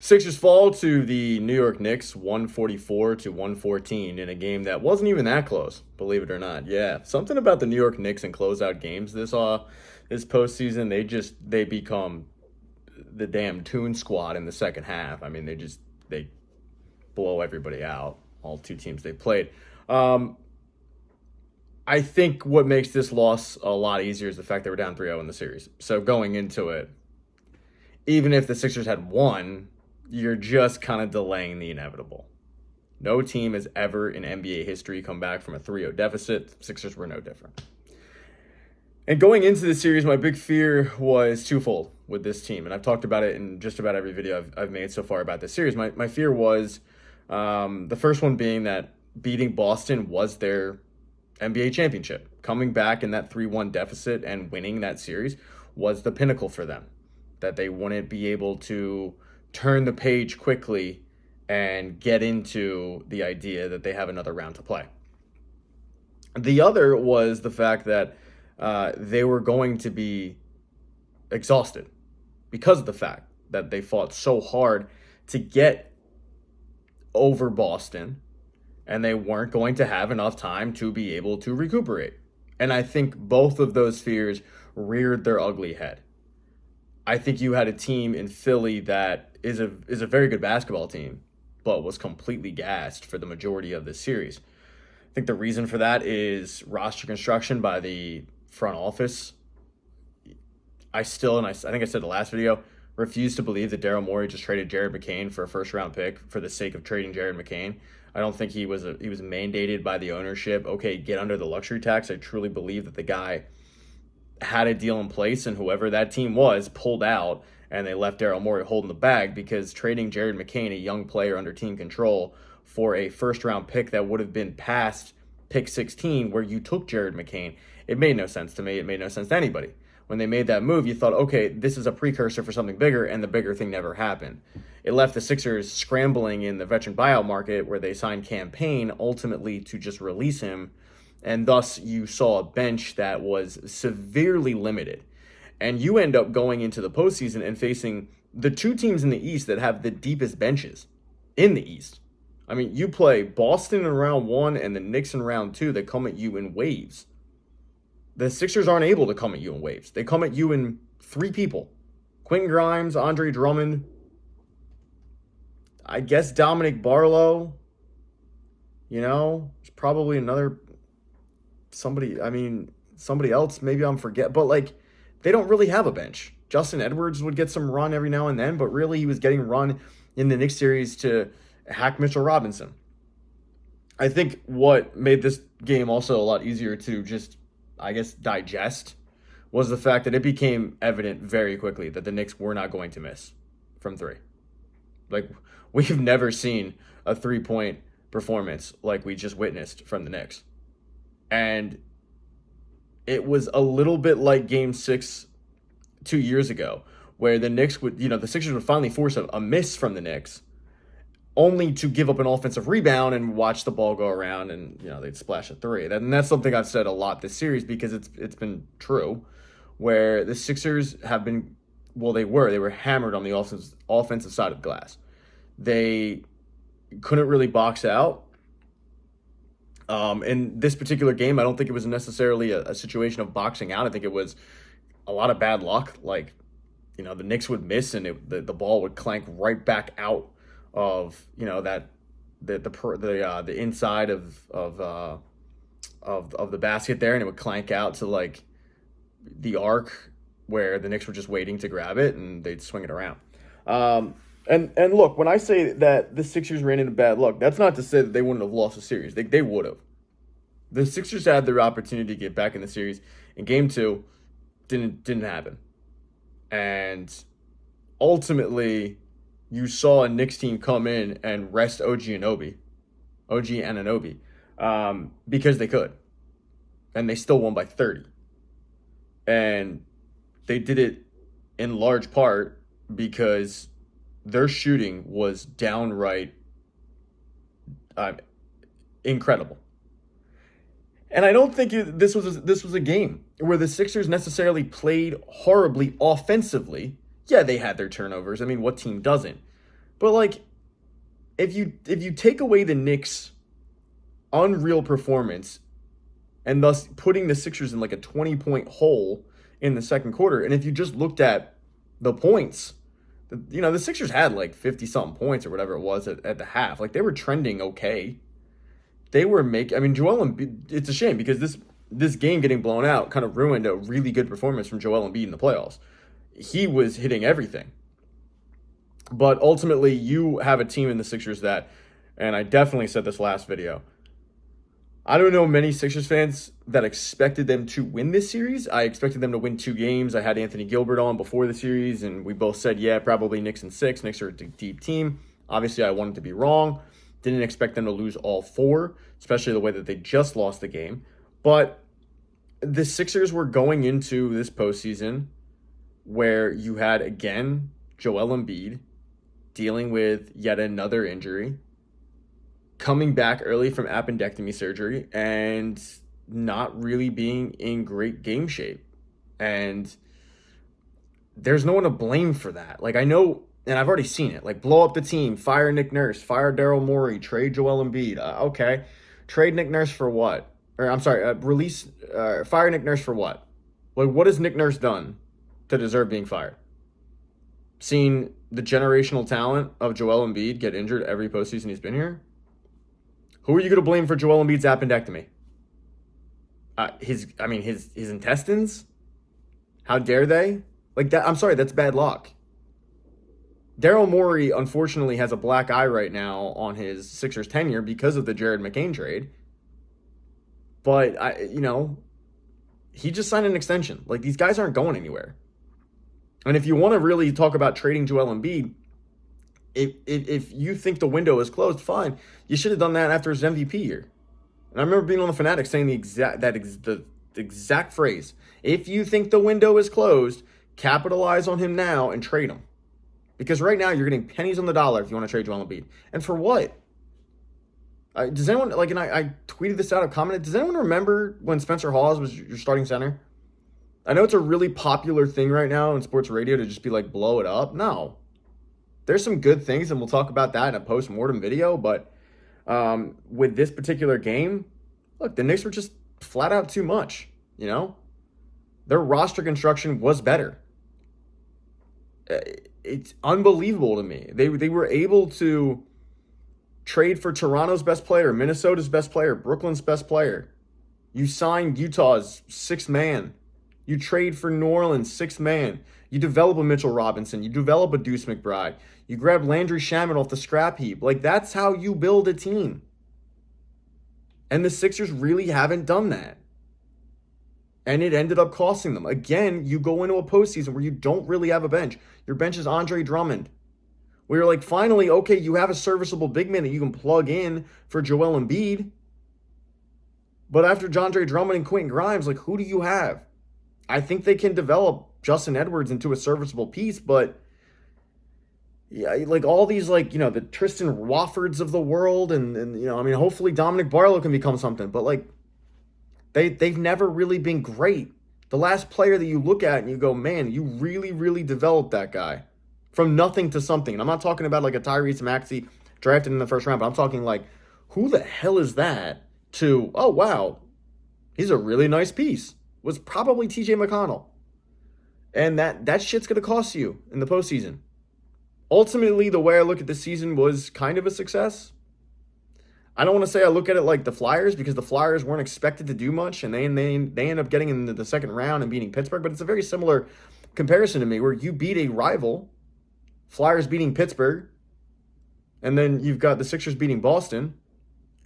Sixers fall to the New York Knicks 144 to 114 in a game that wasn't even that close, believe it or not. Yeah, something about the New York Knicks and closeout games this postseason, they become the damn Toon Squad in the second half. I mean, they blow everybody out, all two teams they played. I think what makes this loss a lot easier is the fact they were down 3-0 in the series. So going into it, even if the Sixers had won, you're just kind of delaying the inevitable. No team has ever in NBA history come back from a 3-0 deficit. Sixers were no different. And going into the series, my big fear was twofold with this team. And I've talked about it in just about every video I've made so far about this series. My fear was the first one being that beating Boston was their NBA championship. Coming back in that 3-1 deficit and winning that series was the pinnacle for them. That they wouldn't be able to turn the page quickly and get into the idea that they have another round to play. The other was the fact that they were going to be exhausted because of the fact that they fought so hard to get over Boston, and they weren't going to have enough time to be able to recuperate. And I think both of those fears reared their ugly head. I think you had a team in Philly that is a very good basketball team, but was completely gassed for the majority of this series. I think the reason for that is roster construction by the front office. I think I said the last video, refuse to believe that Daryl Morey just traded Jared McCain for a first-round pick for the sake of trading Jared McCain. I don't think he was mandated by the ownership. Okay, get under the luxury tax. I truly believe that the guy had a deal in place, and whoever that team was pulled out, and they left Daryl Morey holding the bag, because trading Jared McCain, a young player under team control, for a first-round pick that would have been past pick 16, where you took Jared McCain, it made no sense to me. It made no sense to anybody. When they made that move, you thought, okay, this is a precursor for something bigger, and the bigger thing never happened. It left the Sixers scrambling in the veteran buyout market, where they signed Campaign ultimately to just release him, and thus you saw a bench that was severely limited. And you end up going into the postseason and facing the two teams in the East that have the deepest benches in the East. I mean, you play Boston in round 1 and the Knicks in round 2 that come at you in waves. The Sixers aren't able to come at you in waves. They come at you in 3 people. Quentin Grimes, Andre Drummond, I guess Dominic Barlow. There's probably somebody else, maybe I'm forgetting. But, they don't really have a bench. Justin Edwards would get some run every now and then, but really he was getting run in the Knicks series to hack Mitchell Robinson. I think what made this game also a lot easier to just, digest was the fact that it became evident very quickly that the Knicks were not going to miss from 3. We've never seen a 3-point performance like we just witnessed from the Knicks. And it was a little bit like Game 6 2 years ago, where the Knicks the Sixers would finally force a miss from the Knicks, only to give up an offensive rebound and watch the ball go around, and they'd splash a 3. And that's something I've said a lot this series, because it's been true, where the Sixers have been, they were hammered on the offensive side of the glass. They couldn't really box out. In this particular game, I don't think it was necessarily a situation of boxing out. I think it was a lot of bad luck. The Knicks would miss, and the ball would clank right back out of the inside of the basket there, and it would clank out to the arc where the Knicks were just waiting to grab it, and they'd swing it around. And look, when I say that the Sixers ran into bad luck, that's not to say that they wouldn't have lost the series. They would have. The Sixers had their opportunity to get back in the series. In Game 2, didn't happen. And ultimately, you saw a Knicks team come in and rest OG Anunoby, because they could. And they still won by 30. And they did it in large part because their shooting was downright incredible. And I don't think this was a game where the Sixers necessarily played horribly offensively. Yeah, they had their turnovers. I mean, what team doesn't? But like, if you take away the Knicks' unreal performance and thus putting the Sixers in like a 20-point hole in the second quarter, and if you just looked at the points, the Sixers had like 50-something points or whatever it was at the half. Like, they were trending okay. They were I mean, Joel Embiid, it's a shame because this game getting blown out kind of ruined a really good performance from Joel Embiid in the playoffs. He was hitting everything. But ultimately, you have a team in the Sixers that, and I definitely said this last video, I don't know many Sixers fans that expected them to win this series. I expected them to win 2 games. I had Anthony Gilbert on before the series, and we both said, yeah, probably Knicks in 6. Knicks are a deep team. Obviously, I wanted to be wrong. Didn't expect them to lose all 4, especially the way that they just lost the game. But the Sixers were going into this postseason where you had, again, Joel Embiid dealing with yet another injury, coming back early from appendectomy surgery, and not really being in great game shape. And there's no one to blame for that. Like, I know, and I've already seen it, like, blow up the team, fire Nick Nurse, fire Daryl Morey, trade Joel Embiid. Okay. Trade Nick Nurse for what? Or, I'm sorry, fire Nick Nurse for what? Like, what has Nick Nurse done to deserve being fired? Seen the generational talent of Joel Embiid get injured every postseason he's been here? Who are you going to blame for Joel Embiid's appendectomy? His intestines? How dare they? Like, that, I'm sorry, that's bad luck. Daryl Morey, unfortunately, has a black eye right now on his Sixers tenure because of the Jared McCain trade. But, he just signed an extension. Like, these guys aren't going anywhere. And if you want to really talk about trading Joel Embiid, if you think the window is closed, fine. You should have done that after his MVP year. And I remember being on the Fanatic saying the exact phrase. If you think the window is closed, capitalize on him now and trade him. Because right now you're getting pennies on the dollar if you want to trade Joel Embiid. And for what? Does anyone, like, and I tweeted this out, I commented, does anyone remember when Spencer Hawes was your starting center? I know it's a really popular thing right now in sports radio to just be like, blow it up. No. There's some good things, and we'll talk about that in a post-mortem video, but with this particular game, look, the Knicks were just flat out too much, Their roster construction was better. It's unbelievable to me. They were able to trade for Toronto's best player, Minnesota's best player, Brooklyn's best player. You signed Utah's 6th man. You trade for New Orleans, 6th man. You develop a Mitchell Robinson. You develop a Deuce McBride. You grab Landry Shamet off the scrap heap. Like, that's how you build a team. And the Sixers really haven't done that. And it ended up costing them. Again, you go into a postseason where you don't really have a bench. Your bench is Andre Drummond. We were like, finally, okay, you have a serviceable big man that you can plug in for Joel Embiid. But after Andre Drummond and Quentin Grimes, like, who do you have? I think they can develop Justin Edwards into a serviceable piece, but yeah, like all these, like, the Tristan Woffords of the world, and hopefully Dominic Barlow can become something, but like they've never really been great. The last player that you look at and you go, man, you really, really developed that guy from nothing to something. And I'm not talking about like a Tyrese Maxey drafted in the first round, but I'm talking like, who the hell is that? To, oh wow, he's a really nice piece. Was probably TJ McConnell. And that shit's going to cost you in the postseason. Ultimately, the way I look at this season was kind of a success. I don't want to say I look at it like the Flyers, because the Flyers weren't expected to do much, and they end up getting into the second round and beating Pittsburgh. But it's a very similar comparison to me, where you beat a rival, Flyers beating Pittsburgh, and then you've got the Sixers beating Boston,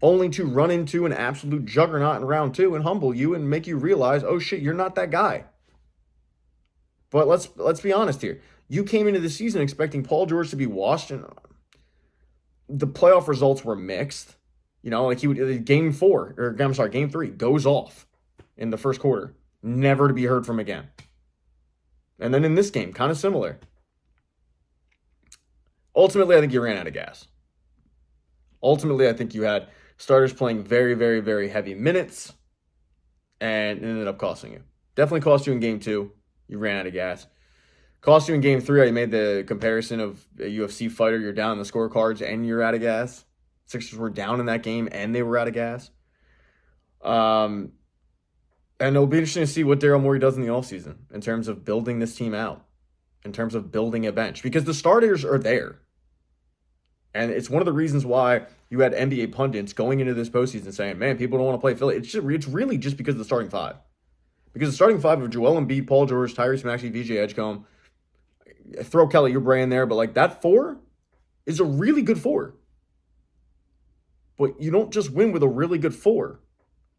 only to run into an absolute juggernaut in round 2 and humble you and make you realize, oh shit, you're not that guy. But let's be honest here. You came into the season expecting Paul George to be washed, and the playoff results were mixed. Like game 3 goes off in the first quarter, never to be heard from again. And then in this game, kind of similar. Ultimately, I think you ran out of gas. Ultimately, I think you had starters playing very, very, very heavy minutes, and it ended up costing you. Definitely cost you in game 2. You ran out of gas. Cost you in game 3. I made the comparison of a UFC fighter. You're down in the scorecards and you're out of gas. Sixers were down in that game and they were out of gas. And it'll be interesting to see what Daryl Morey does in the offseason in terms of building this team out, in terms of building a bench, because the starters are there. And it's one of the reasons why you had NBA pundits going into this postseason saying, man, people don't want to play Philly. It's really just because of the starting 5. Because the starting 5 of Joel Embiid, Paul George, Tyrese Maxey, VJ Edgecombe, throw Kelly Oubre in there, but like that 4 is a really good 4. But you don't just win with a really good 4.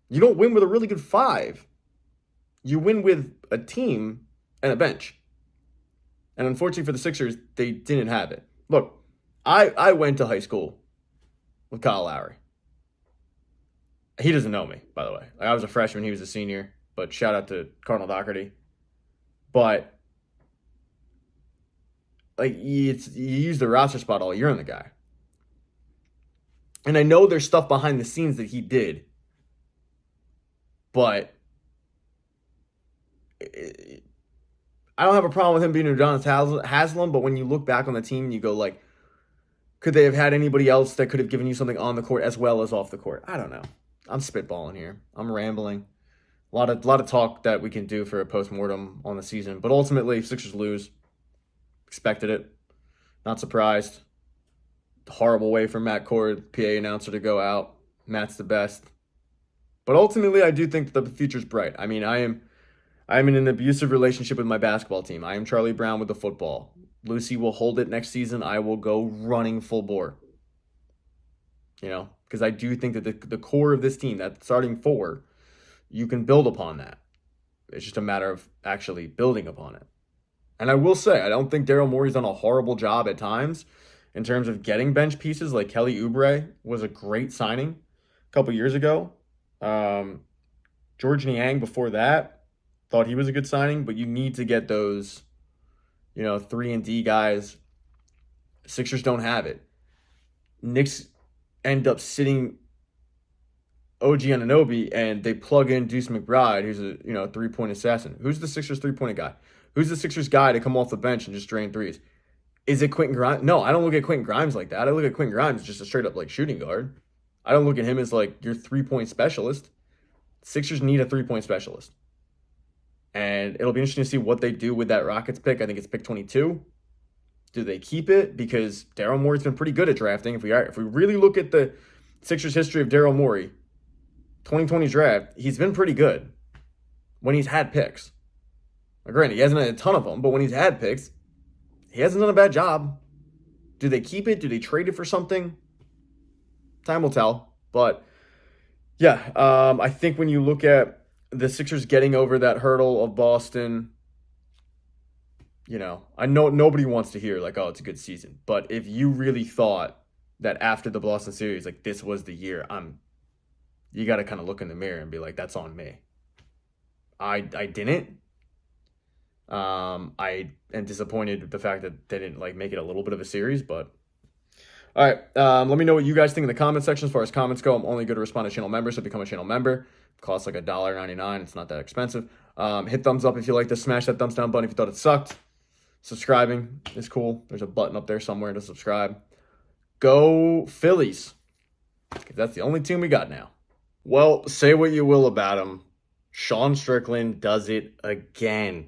You don't win with a really good 5. You win with a team and a bench. And unfortunately for the Sixers, they didn't have it. Look, I went to high school with Kyle Lowry. He doesn't know me, by the way. Like, I was a freshman, he was a senior. But shout out to Cardinal Doherty. But like you use the roster spot all year on the guy. And I know there's stuff behind the scenes that he did. But I don't have a problem with him being Udonis Haslem, but when you look back on the team, you go like, could they have had anybody else that could have given you something on the court as well as off the court? I don't know. I'm spitballing here. I'm rambling. A lot of talk that we can do for a postmortem on the season. But ultimately, Sixers lose. Expected it. Not surprised. Horrible way for Matt Cord, PA announcer, to go out. Matt's the best. But ultimately, I do think that the future's bright. I mean, I am in an abusive relationship with my basketball team. I am Charlie Brown with the football. Lucy will hold it next season. I will go running full bore. You know, because I do think that the core of this team, that starting 4, you can build upon that. It's just a matter of actually building upon it. And I will say, I don't think Daryl Morey's done a horrible job at times in terms of getting bench pieces. Like Kelly Oubre was a great signing a couple years ago. George Niang before that, thought he was a good signing, but you need to get those, 3-and-D guys. Sixers don't have it. Knicks end up sitting OG Anunoby, and they plug in Deuce McBride, who's a 3-point assassin. Who's the Sixers 3-point guy? Who's the Sixers guy to come off the bench and just drain threes? Is it Quentin Grimes? No, I don't look at Quentin Grimes like that. I look at Quentin Grimes as just a straight up like shooting guard. I don't look at him as like your 3-point specialist. Sixers need a 3-point specialist. And it'll be interesting to see what they do with that Rockets pick. I think it's pick 22. Do they keep it? Because Daryl Morey's been pretty good at drafting. If we really look at the Sixers history of Daryl Morey, 2020 draft, he's been pretty good when he's had picks. Now, granted, he hasn't had a ton of them, but when he's had picks, he hasn't done a bad job. Do they keep it? Do they trade it for something? Time will tell. But yeah, I think when you look at the Sixers getting over that hurdle of Boston, I know nobody wants to hear like, oh, it's a good season. But if you really thought that after the Boston series, like this was the year, you got to kind of look in the mirror and be like, that's on me. I didn't. I am disappointed with the fact that they didn't like make it a little bit of a series, but all right. Let me know what you guys think in the comment section. As far as comments go, I'm only going to respond to channel members, so become a channel member. It costs like $1.99. It's not that expensive. Hit thumbs up if you like this. Smash that thumbs down button if you thought it sucked. Subscribing is cool. There's a button up there somewhere to subscribe. Go Phillies. Because that's the only team we got now. Well, say what you will about him. Sean Strickland does it again.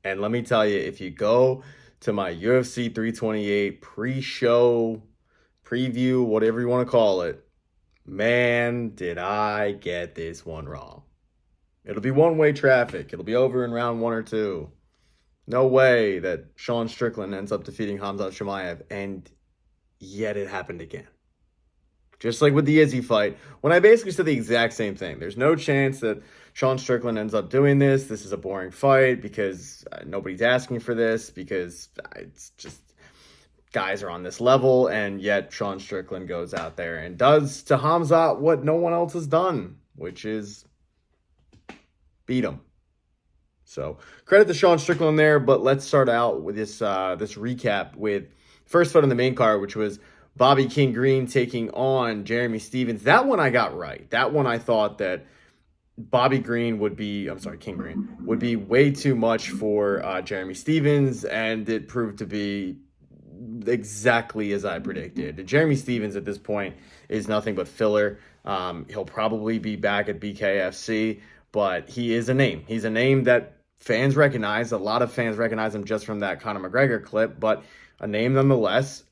And let me tell you, if you go to my UFC 328 pre-show, preview, whatever you want to call it, man, did I get this one wrong. It'll be one-way traffic. It'll be over in round 1 or 2. No way that Sean Strickland ends up defeating Khamzat Chimaev, and yet it happened again. Just like with the Izzy fight, when I basically said the exact same thing. There's no chance that Sean Strickland ends up doing this. This is a boring fight because nobody's asking for this, because it's just guys are on this level, and yet Sean Strickland goes out there and does to Khamzat what no one else has done, which is beat him. So credit to Sean Strickland there, but let's start out with this recap with first fight on the main card, which was Bobby King Green taking on Jeremy Stephens. That one I got right. That one I thought that King Green, would be way too much for Jeremy Stevens, and it proved to be exactly as I predicted. Jeremy Stevens at this point is nothing but filler. He'll probably be back at BKFC, but he is a name. He's a name that fans recognize. A lot of fans recognize him just from that Conor McGregor clip, but a name nonetheless.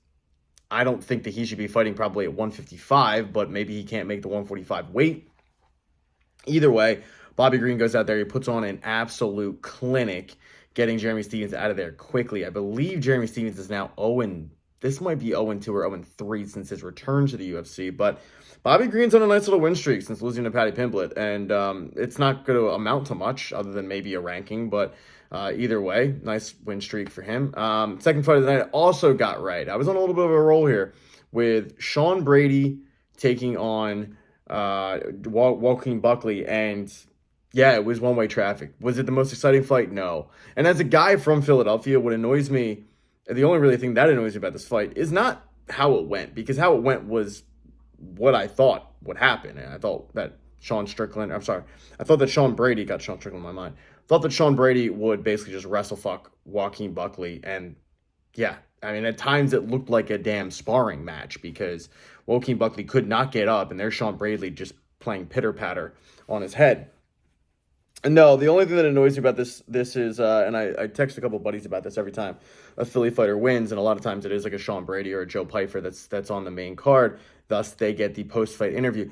I don't think that he should be fighting probably at 155, but maybe he can't make the 145 weight. Either way, Bobby Green goes out there. He puts on an absolute clinic, getting Jeremy Stevens out of there quickly. I believe Jeremy Stevens is now 0-. This might be 0-2 or 0-3 since his return to the UFC. But Bobby Green's on a nice little win streak since losing to Paddy Pimblett. And it's not going to amount to much other than maybe a ranking. But either way, nice win streak for him. Second fight of the night I also got right. I was on a little bit of a roll here with Sean Brady taking on Joaquin Buckley, and yeah, it was one-way traffic. Was it the most exciting fight? No. And as a guy from Philadelphia, what annoys me, the only really thing that annoys me about this fight is not how it went, because how it went was what I thought would happen. And I thought that Sean Brady got Sean Strickland in my mind. Thought that Sean Brady would basically just wrestle fuck Joaquin Buckley, and yeah, I mean, at times it looked like a damn sparring match because Joaquin Buckley could not get up, and there's Sean Brady just playing pitter-patter on his head. And no, the only thing that annoys me about this is, and I text a couple buddies about this every time a Philly fighter wins, and a lot of times it is like a Sean Brady or a Joe Pyfer that's on the main card. Thus, they get the post-fight interview.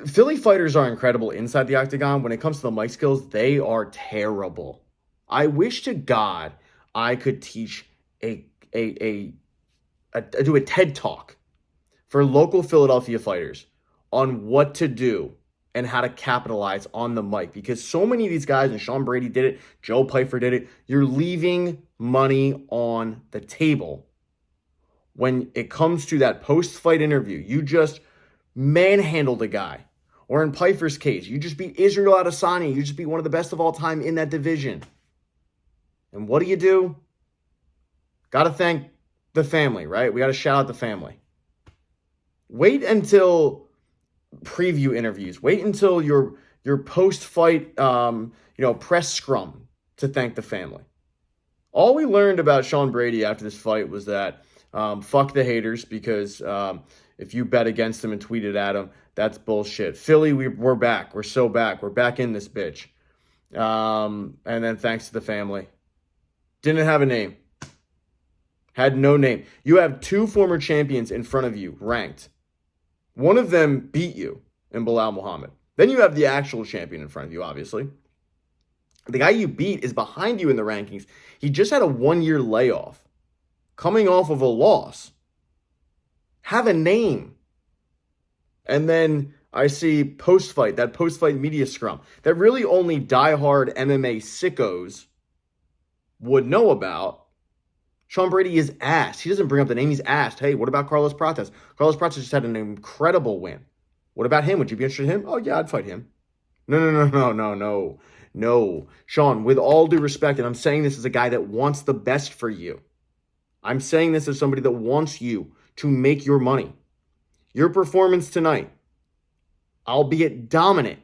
Philly fighters are incredible inside the octagon. When it comes to the mic skills, they are terrible. I wish to God I could teach do a TED Talk for local Philadelphia fighters on what to do and how to capitalize on the mic, because so many of these guys, and Sean Brady did it, Joe Pyfer did it, you're leaving money on the table. When it comes to that post-fight interview, you just manhandled a guy. Or in Pyfer's case, you just beat Israel Adesanya. You just beat one of the best of all time in that division. And what do? Got to thank the family, right? We got to shout out the family. Wait until preview interviews. Wait until your post-fight press scrum to thank the family. All we learned about Sean Brady after this fight was that fuck the haters, because if you bet against him and tweeted at him, that's bullshit. Philly, we're back. We're so back. We're back in this bitch. And then thanks to the family. Didn't have a name. Had no name. You have two former champions in front of you, ranked. One of them beat you in Bilal Muhammad. Then you have the actual champion in front of you, obviously. The guy you beat is behind you in the rankings. He just had a 1-year layoff. Coming off of a loss. Have a name. And then I see that post-fight media scrum that really only diehard MMA sickos would know about. Sean Brady is asked. He doesn't bring up the name. He's asked, hey, what about Carlos Prates? Carlos Prates just had an incredible win. What about him? Would you be interested in him? Oh, yeah, I'd fight him. No. Sean, with all due respect, and I'm saying this as a guy that wants the best for you. I'm saying this as somebody that wants you to make your money. Your performance tonight, albeit dominant,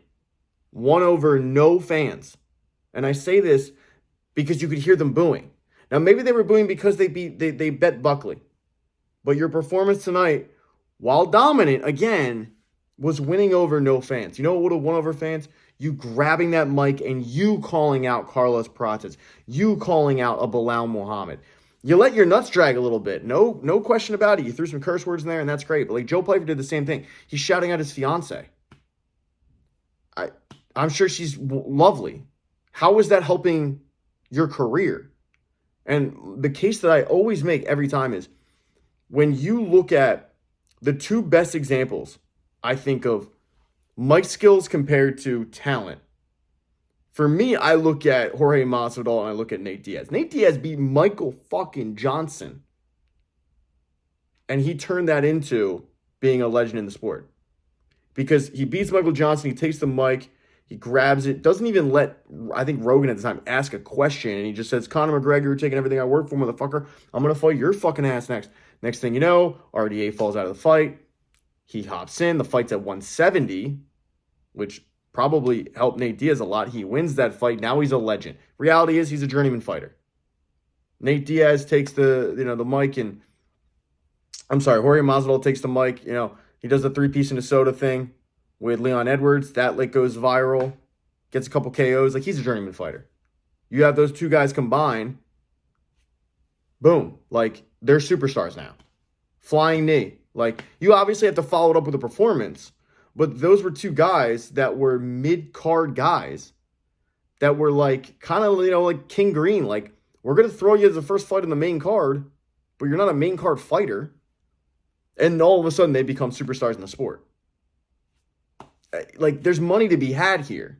won over no fans. And I say this because you could hear them booing. Now, maybe they were booing because they bet Buckley. But your performance tonight, while dominant, again, was winning over no fans. You know what would have won over fans? You grabbing that mic and you calling out Carlos Prates. You calling out a Bilal Muhammad. You let your nuts drag a little bit. No question about it. You threw some curse words in there, and that's great. But like Joe Pyfer did the same thing. He's shouting at his fiance. I'm sure she's lovely. How is that helping your career? And the case that I always make every time is when you look at the two best examples, I think of mic skills compared to talent. For me, I look at Jorge Masvidal and I look at Nate Diaz. Nate Diaz beat Michael fucking Johnson. And he turned that into being a legend in the sport. Because he beats Michael Johnson, he takes the mic, he grabs it, doesn't even let, I think Rogan at the time, ask a question. And he just says, Conor McGregor, you're taking everything I work for, motherfucker. I'm going to fight your fucking ass next. Next thing you know, RDA falls out of the fight. He hops in. The fight's at 170, which probably helped Nate Diaz a lot. He wins that fight. Now he's a legend. Reality is he's a journeyman fighter. Nate Diaz takes the mic, and Jorge Masvidal takes the mic. He does the 3-piece in a soda thing with Leon Edwards. That goes viral, gets a couple KOs. He's a journeyman fighter. You have those two guys combined, boom, they're superstars now. Flying knee. You obviously have to follow it up with a performance, but those were two guys that were mid-card guys that were kind of, like King Green. We're going to throw you as the first fight in the main card, but you're not a main card fighter. And all of a sudden they become superstars in the sport. There's money to be had here.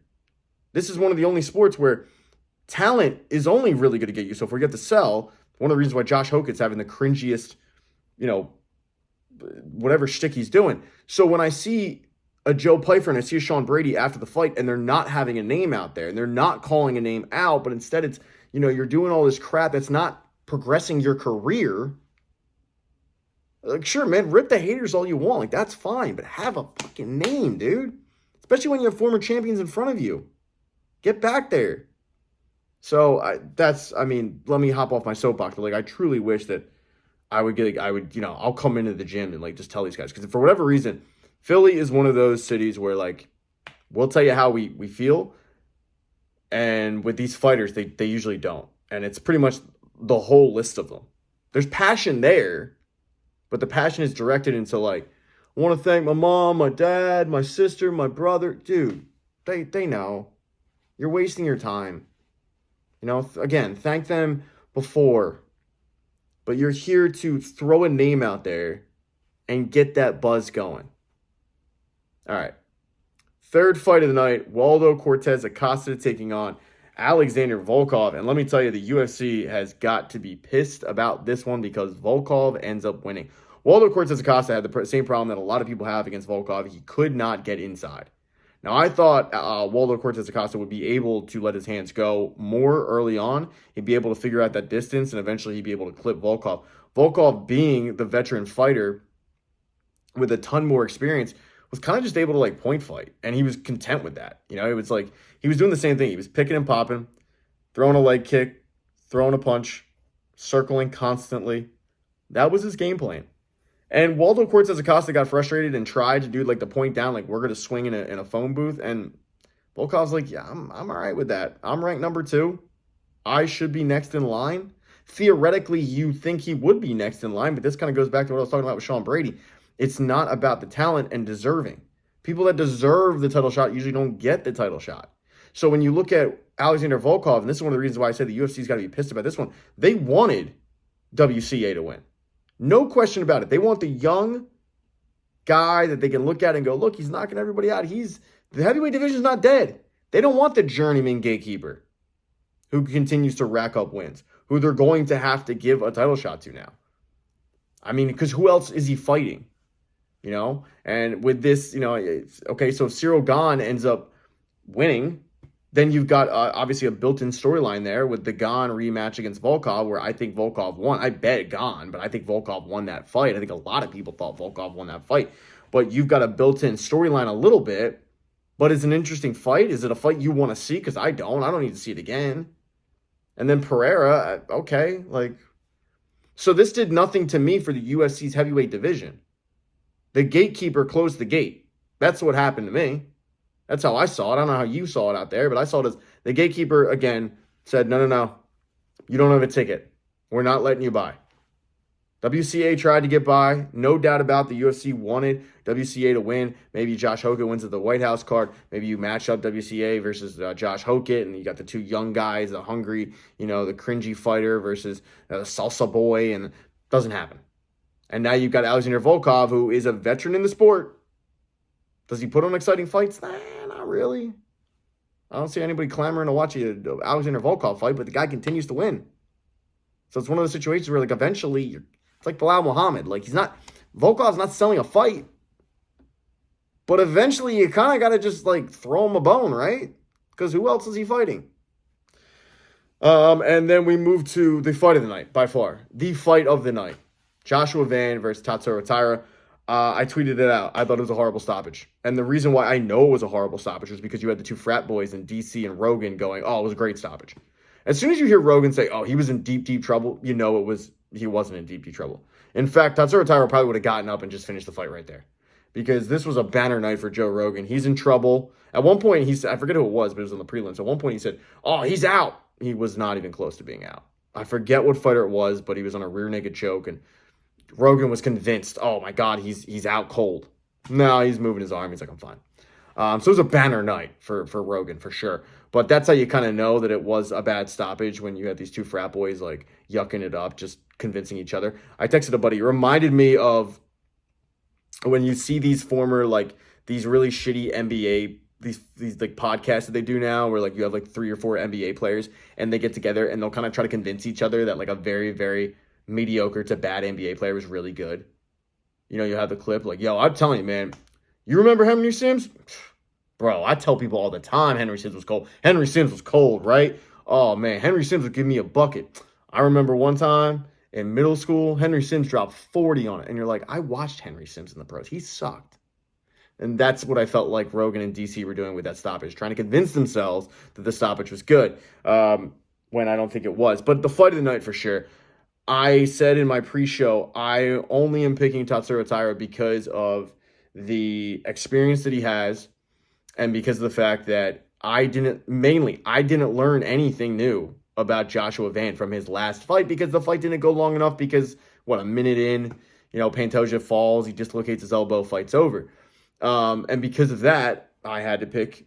This is one of the only sports where talent is only really going to get you. So if we get to sell, one of the reasons why Josh Hokett's having the cringiest, whatever shtick he's doing. So when I see a Joe Pyfer and I see a Sean Brady after the fight and they're not having a name out there and they're not calling a name out, but instead it's, you're doing all this crap that's not progressing your career. Sure, man, rip the haters all you want. That's fine, but have a fucking name, dude. Especially when you have former champions in front of you. Get back there. So let me hop off my soapbox. But I truly wish that I'll come into the gym and just tell these guys. Because for whatever reason, Philly is one of those cities where we'll tell you how we feel. And with these fighters, they usually don't. And it's pretty much the whole list of them. There's passion there, but the passion is directed into I want to thank my mom, my dad, my sister, my brother. Dude, they know. You're wasting your time. Again, thank them before. But you're here to throw a name out there and get that buzz going. All right. Third fight of the night, Waldo Cortez Acosta taking on Alexander Volkov. And let me tell you, the UFC has got to be pissed about this one because Volkov ends up winning. Waldo Cortez Acosta had the same problem that a lot of people have against Volkov. He could not get inside. Now, I thought Waldo Cortez Acosta would be able to let his hands go more early on. He'd be able to figure out that distance, and eventually he'd be able to clip Volkov. Volkov, being the veteran fighter with a ton more experience, was kind of just able to point fight, and he was content with that. It was he was doing the same thing. He was picking and popping, throwing a leg kick, throwing a punch, circling constantly. That was his game plan. And Waldo Cortez Acosta got frustrated and tried to do the point down, we're going to swing in a phone booth. And Volkov's yeah, I'm all right with that. I'm ranked number 2. I should be next in line. Theoretically, you think he would be next in line, but this kind of goes back to what I was talking about with Sean Brady. It's not about the talent and deserving. People that deserve the title shot usually don't get the title shot. So when you look at Alexander Volkov, and this is one of the reasons why I said the UFC's got to be pissed about this one, they wanted WCA to win. No question about it. They want the young guy that they can look at and go, look, he's knocking everybody out. The heavyweight division's not dead. They don't want the journeyman gatekeeper who continues to rack up wins, who they're going to have to give a title shot to now. Because who else is he fighting? And with this, okay, so if Cyril Gane ends up winning, then you've got obviously a built-in storyline there with the Gane rematch against Volkov, where I think Volkov won. I bet Gane, but I think Volkov won that fight. I think a lot of people thought Volkov won that fight. But you've got a built-in storyline a little bit, but it's an interesting fight. Is it a fight you want to see? Because I don't need to see it again. And then Pereira, okay, so this did nothing to me for the UFC's heavyweight division. The gatekeeper closed the gate. That's what happened to me. That's how I saw it. I don't know how you saw it out there, but I saw it as the gatekeeper, again, said, no. You don't have a ticket. We're not letting you by. WCA tried to get by. No doubt about the UFC wanted WCA to win. Maybe Josh Hokett wins at the White House card. Maybe you match up WCA versus Josh Hokett, and you got the two young guys, the hungry, the cringy fighter versus the salsa boy, and it doesn't happen. And now you've got Alexander Volkov, who is a veteran in the sport. Does he put on exciting fights? Nah, not really. I don't see anybody clamoring to watch an Alexander Volkov fight, but the guy continues to win. So it's one of those situations where, eventually, it's like Bilal Muhammad. Volkov's not selling a fight, but eventually you kind of got to just, throw him a bone, right? Because who else is he fighting? And then we move to the fight of the night, by far. The fight of the night. Joshua Van versus Tatsuro Taira. I tweeted it out. I thought it was a horrible stoppage. And the reason why I know it was a horrible stoppage was because you had the two frat boys in DC and Rogan going, oh, it was a great stoppage. As soon as you hear Rogan say, oh, he was in deep, deep trouble, you know he wasn't in deep, deep trouble. In fact, Tatsuro Taira probably would have gotten up and just finished the fight right there. Because this was a banner night for Joe Rogan. He's in trouble. At one point, he said, I forget who it was, but it was on the prelims. At one point, he said, oh, he's out. He was not even close to being out. I forget what fighter it was, but he was on a rear naked choke, and Rogan was convinced, oh my God, he's out cold. No, he's moving his arm. He's like, I'm fine. So it was a banner night for Rogan, for sure. But that's how you kind of know that it was a bad stoppage, when you had these two frat boys like yucking it up, just convincing each other. I texted a buddy. It reminded me of when you see these former, like, these really shitty NBA, these like podcasts that they do now, where like you have like 3 or 4 NBA players and they get together and they'll kind of try to convince each other that like a very, very mediocre to bad NBA player was really good. You know, you have the clip like, yo, I'm telling you, man, you remember Henry Sims? Bro, I tell people all the time Henry Sims was cold. Henry Sims was cold, right? Oh, man, Henry Sims would give me a bucket. I remember one time in middle school, Henry Sims dropped 40 on it. And you're like, I watched Henry Sims in the pros. He sucked. And that's what I felt like Rogan and DC were doing with that stoppage, trying to convince themselves that the stoppage was good, when I don't think it was. But the fight of the night for sure. I said in my pre-show, I only am picking Tatsuro Taira because of the experience that he has, and because of the fact that I didn't learn anything new about Joshua Van from his last fight, because the fight didn't go long enough, because, a minute in, Pantoja falls, he dislocates his elbow, fight's over. And because of that, I had to pick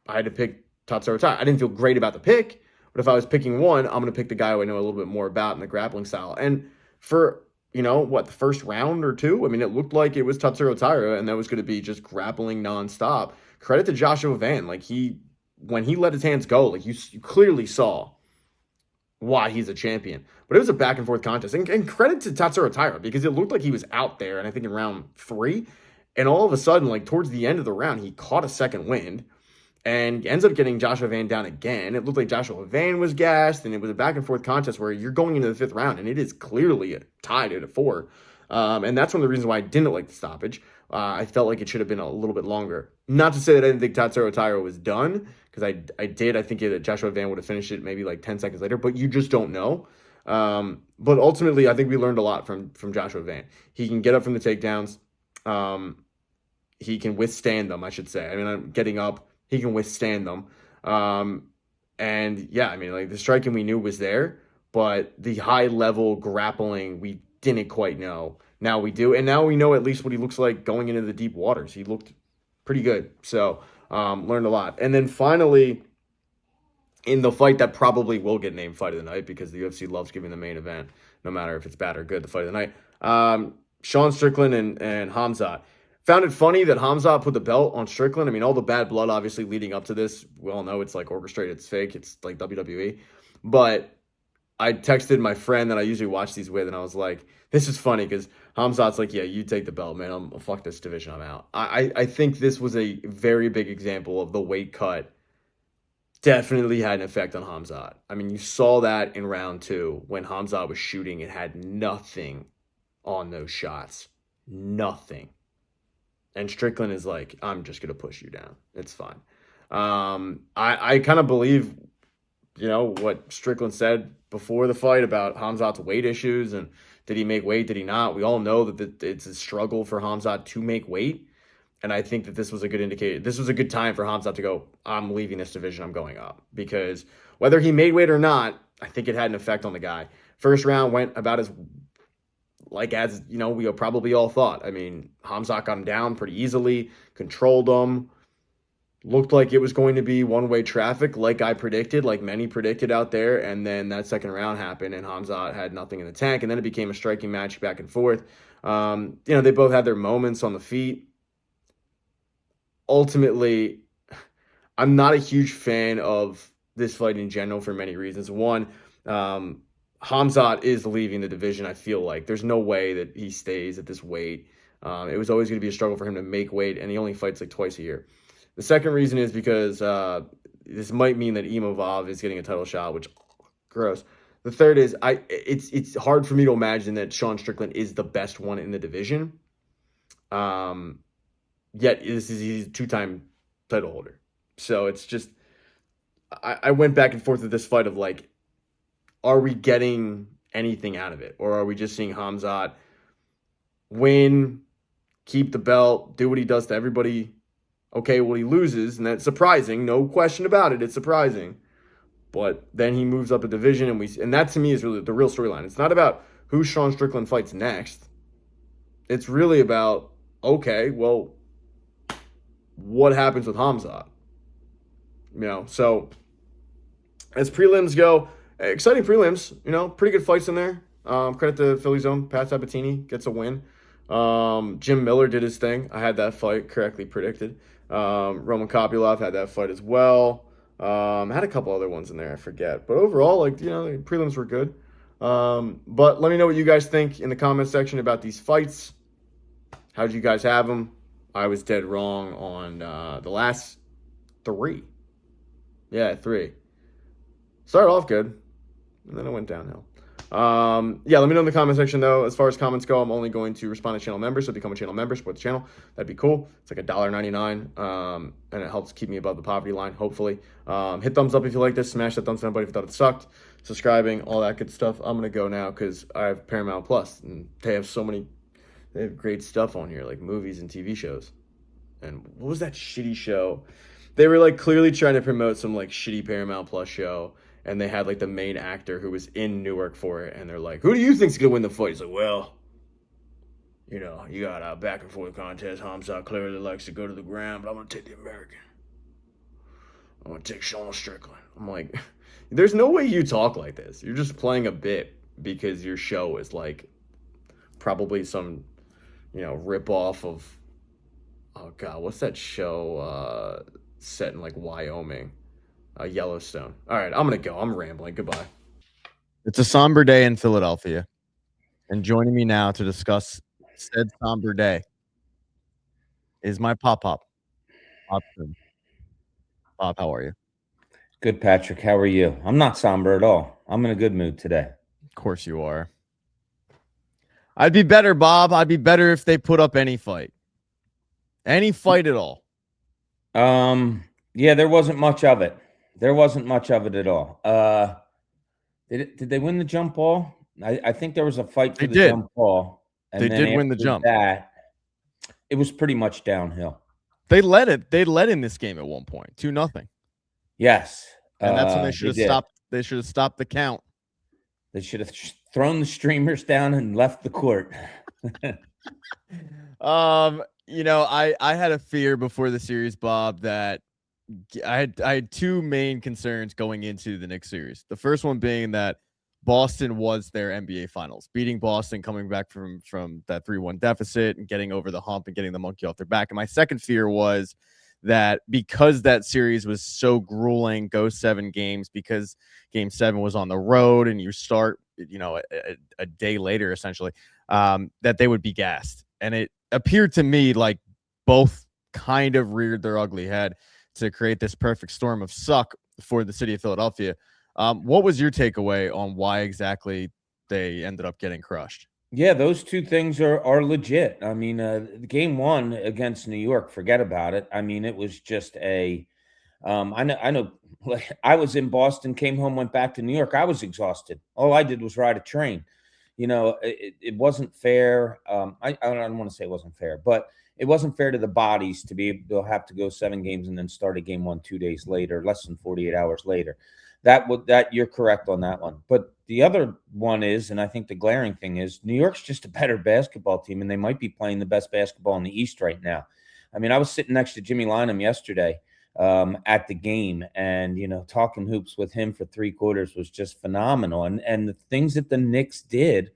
Tatsuro Taira. I didn't feel great about the pick, but if I was picking one, I'm going to pick the guy who I know a little bit more about in the grappling style. And for, the first round or two, I mean, it looked like it was Tatsuro Taira, and that was going to be just grappling nonstop. Credit to Joshua Van. Like, when he let his hands go, like, you clearly saw why he's a champion. But it was a back and forth contest. And credit to Tatsuro Taira, because it looked like he was out there, and I think in round 3, and all of a sudden, like, towards the end of the round, he caught a second wind and ends up getting Joshua Van down again. It looked like Joshua Van was gassed, and it was a back and forth contest where you're going into the 5th round, and it is clearly tied at a 4. And that's one of the reasons why I didn't like the stoppage. I felt like it should have been a little bit longer. Not to say that I didn't think Tatsuro Taira was done, because I did. I think that Joshua Van would have finished it maybe like 10 seconds later, but you just don't know. But ultimately, I think we learned a lot from Joshua Van. He can get up from the takedowns. He can withstand them, I should say. I mean, I'm getting up. He can withstand them. And yeah, I mean, like, the striking we knew was there, but the high-level grappling we didn't quite know. Now we do, and now we know at least what he looks like going into the deep waters. He looked pretty good, so learned a lot. And then finally, in the fight that probably will get named Fight of the Night, because the UFC loves giving the main event, no matter if it's bad or good, the Fight of the Night, Sean Strickland and Khamzat. Found it funny that Khamzat put the belt on Strickland. I mean, all the bad blood, obviously, leading up to this, we all know it's like orchestrated, it's fake, it's like WWE. But I texted my friend that I usually watch these with, and I was like, this is funny, because Khamzat's like, yeah, you take the belt, man. Fuck this division, I'm out. I think this was a very big example of the weight cut definitely had an effect on Khamzat. I mean, you saw that in round 2 when Khamzat was shooting. It had nothing on those shots. Nothing. And Strickland is like, I'm just going to push you down. It's fine. I kind of believe, what Strickland said before the fight about Khamzat's weight issues, and did he make weight, did he not? We all know that it's a struggle for Khamzat to make weight. And I think that this was a good indicator. This was a good time for Khamzat to go, I'm leaving this division, I'm going up. Because whether he made weight or not, I think it had an effect on the guy. First round went about as we probably all thought. I mean, Khamzat got him down pretty easily, controlled him. Looked like it was going to be one-way traffic, like I predicted, like many predicted out there. And then that second round happened, and Khamzat had nothing in the tank. And then it became a striking match back and forth. They both had their moments on the feet. Ultimately, I'm not a huge fan of this fight in general for many reasons. One, Khamzat is leaving the division, I feel like. There's no way that he stays at this weight. It was always going to be a struggle for him to make weight, and he only fights like twice a year. The second reason is because this might mean that Imavov is getting a title shot, which, gross. The third is, it's hard for me to imagine that Sean Strickland is the best one in the division. Yet he's a 2-time title holder. So it's just I went back and forth with this fight of like, are we getting anything out of it, or are we just seeing Hamzat win, keep the belt, do what he does to everybody? Okay, well, he loses, and that's surprising, no question about it. It's surprising, but then he moves up a division, and that to me is really the real storyline. It's not about who Sean Strickland fights next. It's really about, okay, well, what happens with Hamzat? So as prelims go, exciting prelims. Pretty good fights in there. Credit to Philly's own Pat Sabatini, gets a win. Jim Miller did his thing. I had that fight correctly predicted. Roman Kopylov had that fight as well. Had a couple other ones in there, I forget. But overall, the prelims were good. But let me know what you guys think in the comment section about these fights. How did you guys have them? I was dead wrong on the last 3. Yeah, 3. Started off good, and then it went downhill. Let me know in the comment section, though. As far as comments go, I'm only going to respond to channel members, so become a channel member, support the channel. That'd be cool. It's like $1.99, and it helps keep me above the poverty line, hopefully. Hit thumbs up if you like this. Smash that thumbs down button if you thought it sucked. Subscribing, all that good stuff. I'm going to go now because I have Paramount Plus, and they have great stuff on here, like movies and TV shows. And what was that shitty show? They were clearly trying to promote some shitty Paramount Plus show, and they had the main actor who was in Newark for it, and they're like, "Who do you think's gonna win the fight?" He's like, "Well, you got a back and forth contest. Hamzat clearly likes to go to the ground, but I'm gonna take the American. I'm gonna take Sean Strickland." I'm like, "There's no way you talk like this. You're just playing a bit because your show is probably some, rip off of, oh god, what's that show set in Wyoming?" Yellowstone. All right, I'm going to go. I'm rambling. Goodbye. It's a somber day in Philadelphia. And joining me now to discuss said somber day is my Bob Cooney. Bob, how are you? Good, Patrick. How are you? I'm not somber at all. I'm in a good mood today. Of course you are. I'd be better, Bob. I'd be better if they put up any fight. Any fight at all. Yeah, there wasn't much of it. There wasn't much of it at all. Did they win the jump ball? I think there was a fight for the jump ball. And they did win the jump. It was pretty much downhill. They led in this game at one point, 2-0. Yes. And that's when they should have stopped. They should have stopped the count. They should have thrown the streamers down and left the court. I had a fear before the series, Bob, that I had 2 main concerns going into the Knicks series. The first one being that Boston was their NBA Finals, beating Boston, coming back from that 3-1 deficit and getting over the hump and getting the monkey off their back. And my second fear was that because that series was so grueling, go 7 games, because Game 7 was on the road and you start, a day later, essentially, that they would be gassed. And it appeared to me like both kind of reared their ugly head to create this perfect storm of suck for the city of Philadelphia. What was your takeaway on why exactly they ended up getting crushed? Yeah, those 2 things are legit. I mean, Game 1 against New York, forget about it. I mean, it was just I know. I was in Boston, came home, went back to New York. I was exhausted. All I did was ride a train. It wasn't fair. I don't want to say it wasn't fair, but it wasn't fair to the bodies to be able to have to go 7 games and then start a game 1 2 days later, less than 48 hours later. That you're correct on that one. But the other one is, and I think the glaring thing is, New York's just a better basketball team, and they might be playing the best basketball in the East right now. I mean, I was sitting next to Jimmy Lynam yesterday at the game, and talking hoops with him for 3 quarters was just phenomenal. And the things that the Knicks did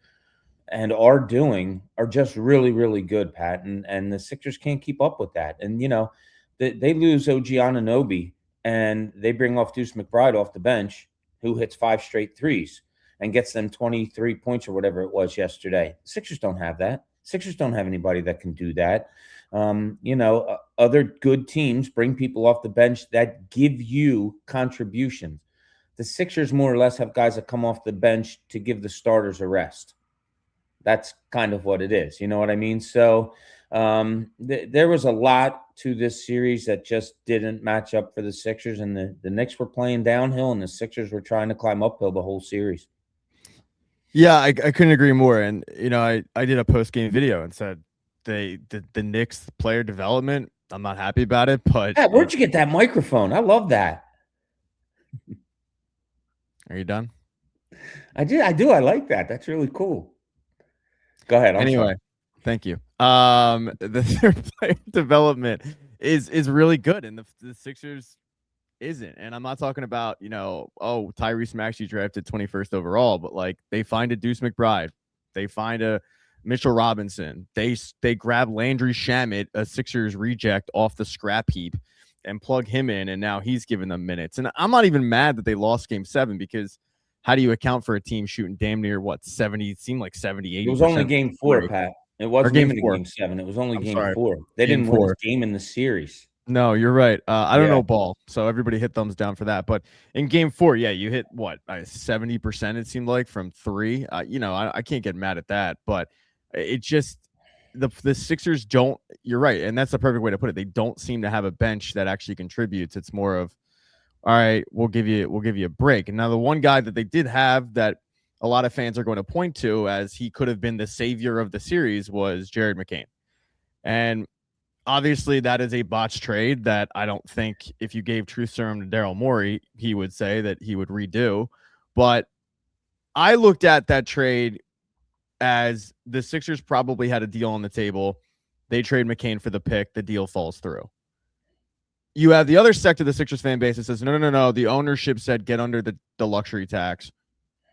and are doing are just really, really good, Pat. And the Sixers can't keep up with that. And, they lose OG Anunoby, and they bring off Deuce McBride off the bench, who hits 5 straight threes and gets them 23 points or whatever it was yesterday. Sixers don't have that. Sixers don't have anybody that can do that. Other good teams bring people off the bench that give you contributions. The Sixers more or less have guys that come off the bench to give the starters a rest. That's kind of what it is. You know what I mean? So There was a lot to this series that just didn't match up for the Sixers, and the Knicks were playing downhill, and the Sixers were trying to climb uphill the whole series. Yeah, I couldn't agree more. And I did a post game video and said the Knicks player development, I'm not happy about it, but Yeah, where'd you get that microphone? I love that. Are you done? I do. I like that. That's really cool. Go ahead. I'm Anyway, sorry. thank you. The third player development is really good, and the Sixers isn't. And I'm not talking about, Tyrese Maxey drafted 21st overall, but like they find a Deuce McBride, they find a Mitchell Robinson, they grab Landry Shamet, a Sixers reject off the scrap heap, and plug him in, and now he's giving them minutes. And I'm not even mad that they lost game 7, because how do you account for a team shooting damn near 70? It seemed like 70, 80%. It was only game 4, Pat. It wasn't even game 7. It was only game 4. They didn't win this game in the series. No, you're right. I don't know ball, so everybody hit thumbs down for that. But in game 4, you hit 70%. It seemed like from 3. I can't get mad at that. But it just the Sixers don't. You're right, and that's the perfect way to put it. They don't seem to have a bench that actually contributes. It's more of, all right, we'll give you a break. And now the one guy that they did have that a lot of fans are going to point to as he could have been the savior of the series was Jared McCain, and obviously, that is a botched trade that I don't think if you gave truth serum to Daryl Morey, he would say that he would redo. But I looked at that trade as the Sixers probably had a deal on the table. They trade McCain for the pick. The deal falls through. You have the other sector of the Sixers fan base that says, no. The ownership said get under the luxury tax.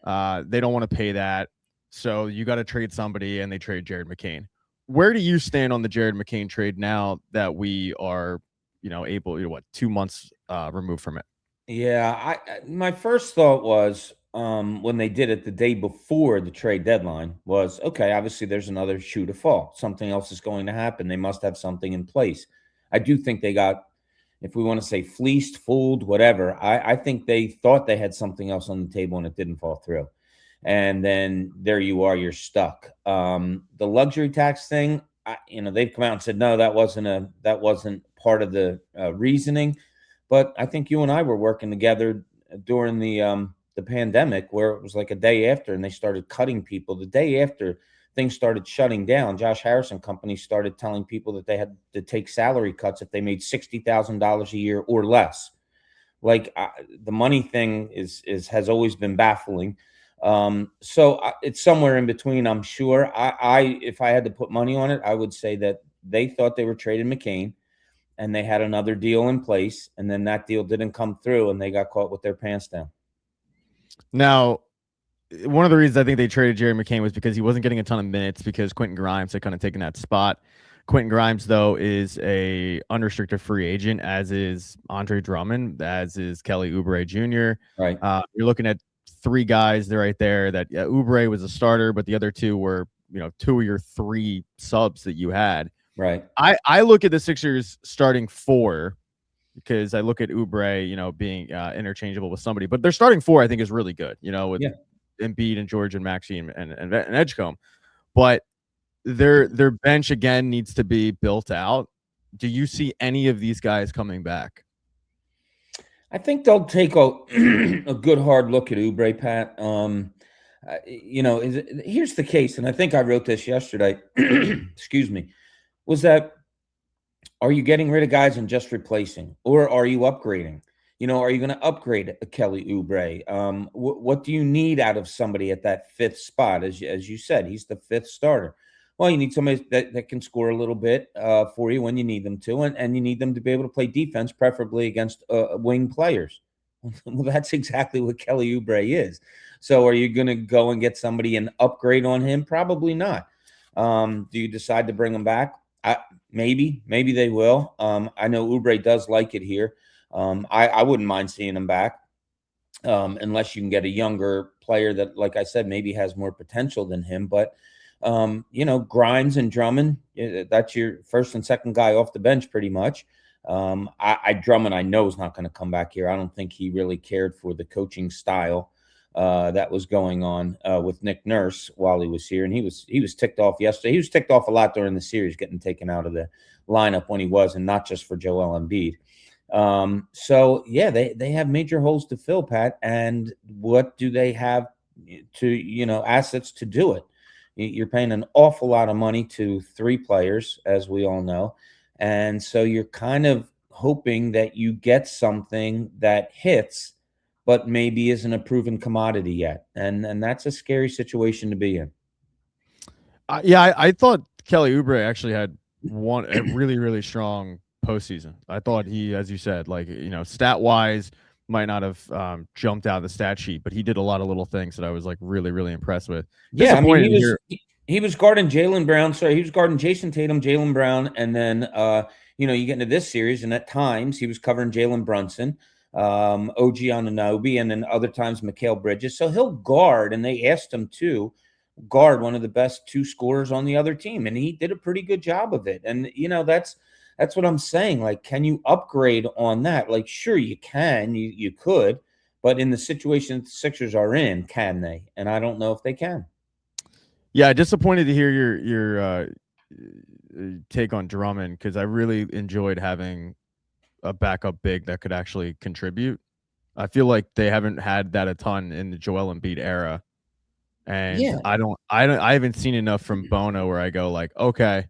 They don't want to pay that. So you got to trade somebody, and they trade Jared McCain. Where do you stand on the Jared McCain trade now that we are, able, 2 months removed from it? Yeah, my first thought was when they did it the day before the trade deadline was, okay, obviously there's another shoe to fall. Something else is going to happen. They must have something in place. I do think they got, if we want to say fleeced, fooled, whatever, I think they thought they had something else on the table and it didn't fall through. And then there you are, you're stuck. The luxury tax thing, they've come out and said, no, that wasn't part of the reasoning. But I think you and I were working together during the pandemic, where it was like a day after, and they started cutting people. The day after things started shutting down, Josh Harrison Company started telling people that they had to take salary cuts if they made $60,000 a year or less. Like the money thing has always been baffling. So it's somewhere in between, I'm sure. If I had to put money on it, I would say that they thought they were trading McCain and they had another deal in place, and then that deal didn't come through and they got caught with their pants down. Now, one of the reasons I think they traded Jerry McCain was because he wasn't getting a ton of minutes because Quentin Grimes had kind of taken that spot. Quentin Grimes, though, is a unrestricted free agent, as is Andre Drummond, as is Kelly Oubre Jr. Right. You're looking at 3 guys there right there that Oubre was a starter, but the other 2 were, 2 of your 3 subs that you had. Right. I look at the Sixers starting 4 because I look at Oubre, being interchangeable with somebody, but their starting 4 I think is really good, with Embiid and George and Maxey and Edgecombe, but their bench again needs to be built out. Do you see any of these guys coming back? I think they'll take a good hard look at Oubre, Pat. Here's the case, and I think I wrote this yesterday. Excuse me. Was that, are you getting rid of guys and just replacing, or are you upgrading? Are you going to upgrade a Kelly Oubre? What do you need out of somebody at that 5th spot? As you said, he's the 5th starter. Well, you need somebody that can score a little bit for you when you need them to, and you need them to be able to play defense, preferably against wing players. Well, that's exactly what Kelly Oubre is. So are you going to go and get somebody and upgrade on him? Probably not. Do you decide to bring him back? Maybe they will. I know Oubre does like it here. I wouldn't mind seeing him back unless you can get a younger player that, like I said, maybe has more potential than him. But, Grimes and Drummond, that's your first and second guy off the bench pretty much. Drummond, I know, is not going to come back here. I don't think he really cared for the coaching style. that was going on with Nick Nurse while he was here, and he was ticked off yesterday. He was ticked off a lot during the series, getting taken out of the lineup when he was, and not just for Joel Embiid. So yeah, they have major holes to fill, Pat. And what do they have to assets to do it? You're paying an awful lot of money to 3 players, as we all know, and so you're kind of hoping that you get something that hits, but maybe isn't a proven commodity yet, and that's a scary situation to be in. I thought Kelly Oubre actually had a really, really strong postseason. I thought he, as you said, like, stat wise, might not have jumped out of the stat sheet, but he did a lot of little things that I was like really, really impressed with. Yeah, I mean, he was guarding Jaylen Brown. Sorry, he was guarding Jason Tatum, Jaylen Brown, and then you get into this series, and at times he was covering Jalen Brunson, OG Anunoby, and then other times Mikal Bridges. So he'll guard, and they asked him to guard one of the best 2 scorers on the other team, and he did a pretty good job of it. And that's what I'm saying. Like, can you upgrade on that? Like, sure, you can, you could, but in the situation the Sixers are in, can they? And I don't know if they can. Yeah, disappointed to hear your take on Drummond, because I really enjoyed having a backup big that could actually contribute. I feel like they haven't had that a ton in the Joel Embiid era, and yeah. I haven't seen enough from Bono where I go like, okay,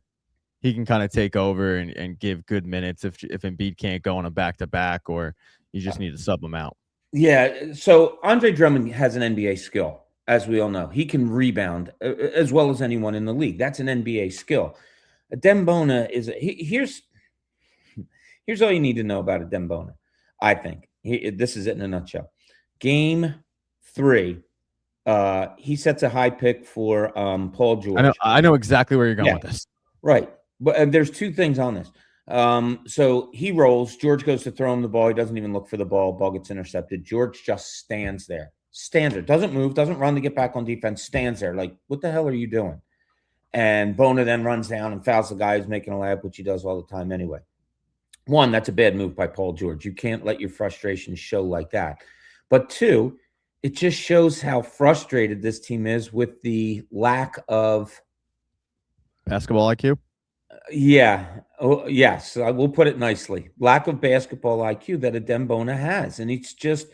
he can kind of take over and give good minutes if Embiid can't go on a back-to-back, or you just need to sub him out. Yeah, so Andre Drummond has an NBA skill, as we all know. He can rebound as well as anyone in the league. That's an NBA skill. Adem Bona is here's all you need to know about Adem Bona, I think. This is it in a nutshell. Game 3, he sets a high pick for Paul George. I know exactly where you're going with this. Right. But there's 2 things on this. So he rolls. George goes to throw him the ball. He doesn't even look for the ball. Ball gets intercepted. George just stands there. Doesn't move, doesn't run to get back on defense, stands there like, what the hell are you doing? And Bona then runs down and fouls the guy who's making a layup, which he does all the time anyway. 1, that's a bad move by Paul George. You can't let your frustration show like that. But 2, it just shows how frustrated this team is with the lack of basketball IQ. Yeah. Oh, yes. We'll put it nicely. Lack of basketball IQ that Adem Bona has. And it's just,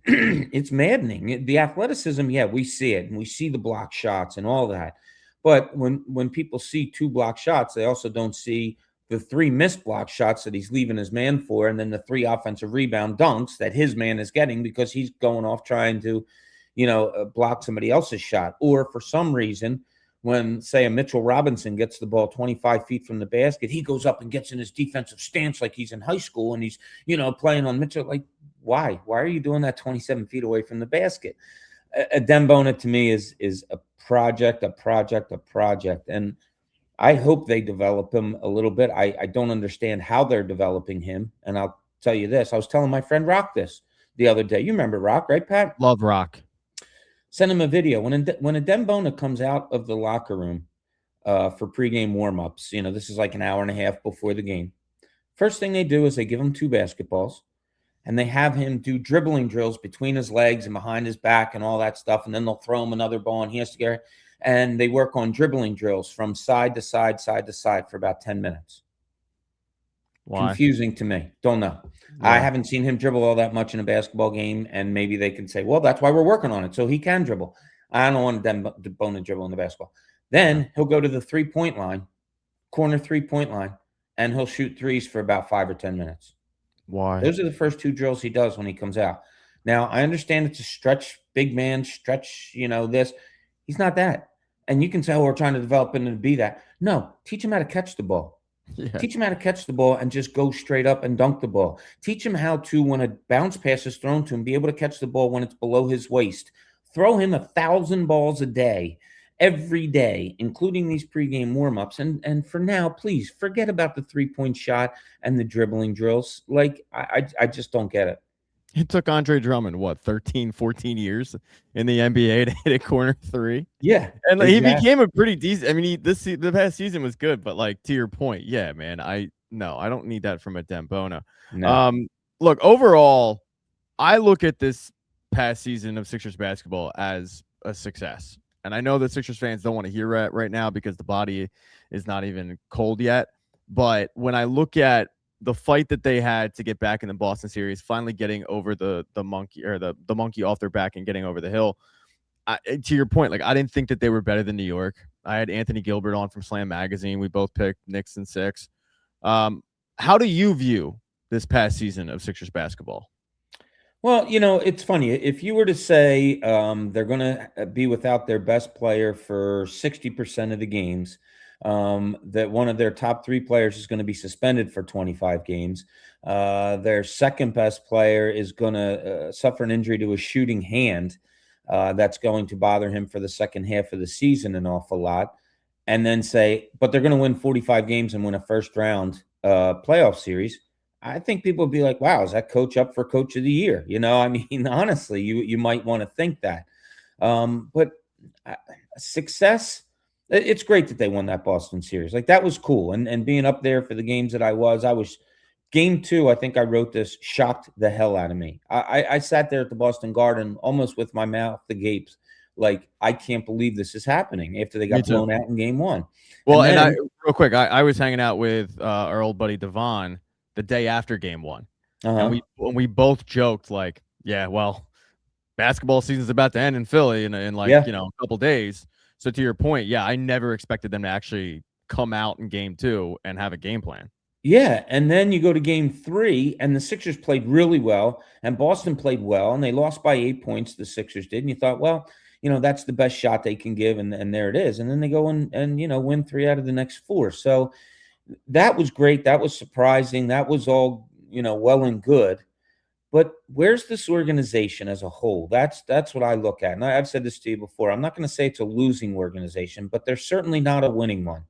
it's maddening. The athleticism, yeah, we see it. And we see the block shots and all that. But when people see 2 block shots, they also don't see the 3 missed block shots that he's leaving his man for, and then the 3 offensive rebound dunks that his man is getting because he's going off trying to, block somebody else's shot. Or for some reason, when, say, a Mitchell Robinson gets the ball 25 feet from the basket, he goes up and gets in his defensive stance like he's in high school, and he's, playing on Mitchell. Like, why? Why are you doing that 27 feet away from the basket? Adem Bona, to me, is a project. And I hope they develop him a little bit. I don't understand how they're developing him. And I'll tell you this. I was telling my friend Rock this the other day. You remember Rock, right, Pat? Love Rock. Send him a video. When Adem Bona comes out of the locker room for pregame warmups, this is like an hour and a half before the game. First thing they do is they give him 2 basketballs, and they have him do dribbling drills between his legs and behind his back and all that stuff. And then they'll throw him another ball, and he has to get it. And they work on dribbling drills from side to side for about 10 minutes. Why? Confusing to me. Don't know. Yeah. I haven't seen him dribble all that much in a basketball game, and maybe they can say, well, that's why we're working on it, so he can dribble. I don't want Adem Bona dribble in the basketball. Then he'll go to the 3-point line, corner 3-point line, and he'll shoot threes for about 5 or 10 minutes. Why? Those are the first 2 drills he does when he comes out. Now, I understand it's a stretch, big man, stretch, this. He's not that. And you can say, oh, we're trying to develop him to be that. No, teach him how to catch the ball. Yeah. Teach him how to catch the ball and just go straight up and dunk the ball. Teach him how to, when a bounce pass is thrown to him, be able to catch the ball when it's below his waist. Throw him 1,000 balls a day, every day, including these pregame warmups. And for now, please forget about the 3-point shot and the dribbling drills. Like, I just don't get it. It took Andre Drummond, 13, 14 years in the NBA to hit a corner 3? Yeah. And exactly. He became a pretty decent. I mean, the past season was good, but like, to your point, yeah, man, I don't need that from Adem Bona. No. Look, overall, I look at this past season of Sixers basketball as a success. And I know that Sixers fans don't want to hear it right now because the body is not even cold yet. But when I look at the fight that they had to get back in the Boston series, finally getting over the monkey or the monkey off their back and getting over the hill, to your point, like I didn't think that they were better than New York. I had Anthony Gilbert on from Slam Magazine. We both picked Knicks in 6. How do you view this past season of Sixers basketball? Well, it's funny. If you were to say they're going to be without their best player for 60% of the games, that one of their top 3 players is going to be suspended for 25 games, their second best player is going to suffer an injury to a shooting hand that's going to bother him for the second half of the season an awful lot, and then say, but they're going to win 45 games and win a first round playoff series, I think people would be like, wow, is that coach up for coach of the year? I mean, honestly, you might want to think that. But success, it's great that they won that Boston series. Like, that was cool. And being up there for the games that I was game 2, I think I wrote this, shocked the hell out of me. I sat there at the Boston Garden almost with my mouth agape, like, I can't believe this is happening after they got blown out in game 1. Well, and I real quick, I was hanging out with our old buddy Devon the day after game 1. And we both joked like, yeah, well, basketball season's about to end in Philly in a couple days. So to your point, yeah, I never expected them to actually come out in game 2 and have a game plan. Yeah, and then you go to game 3, and the Sixers played really well, and Boston played well, and they lost by 8 points, the Sixers did, and you thought, well, that's the best shot they can give, and there it is. And then they go and win 3 out of the next 4. So that was great. That was surprising. That was all, well and good. But where's this organization as a whole? That's what I look at. And I've said this to you before. I'm not going to say it's a losing organization, but they're certainly not a winning one.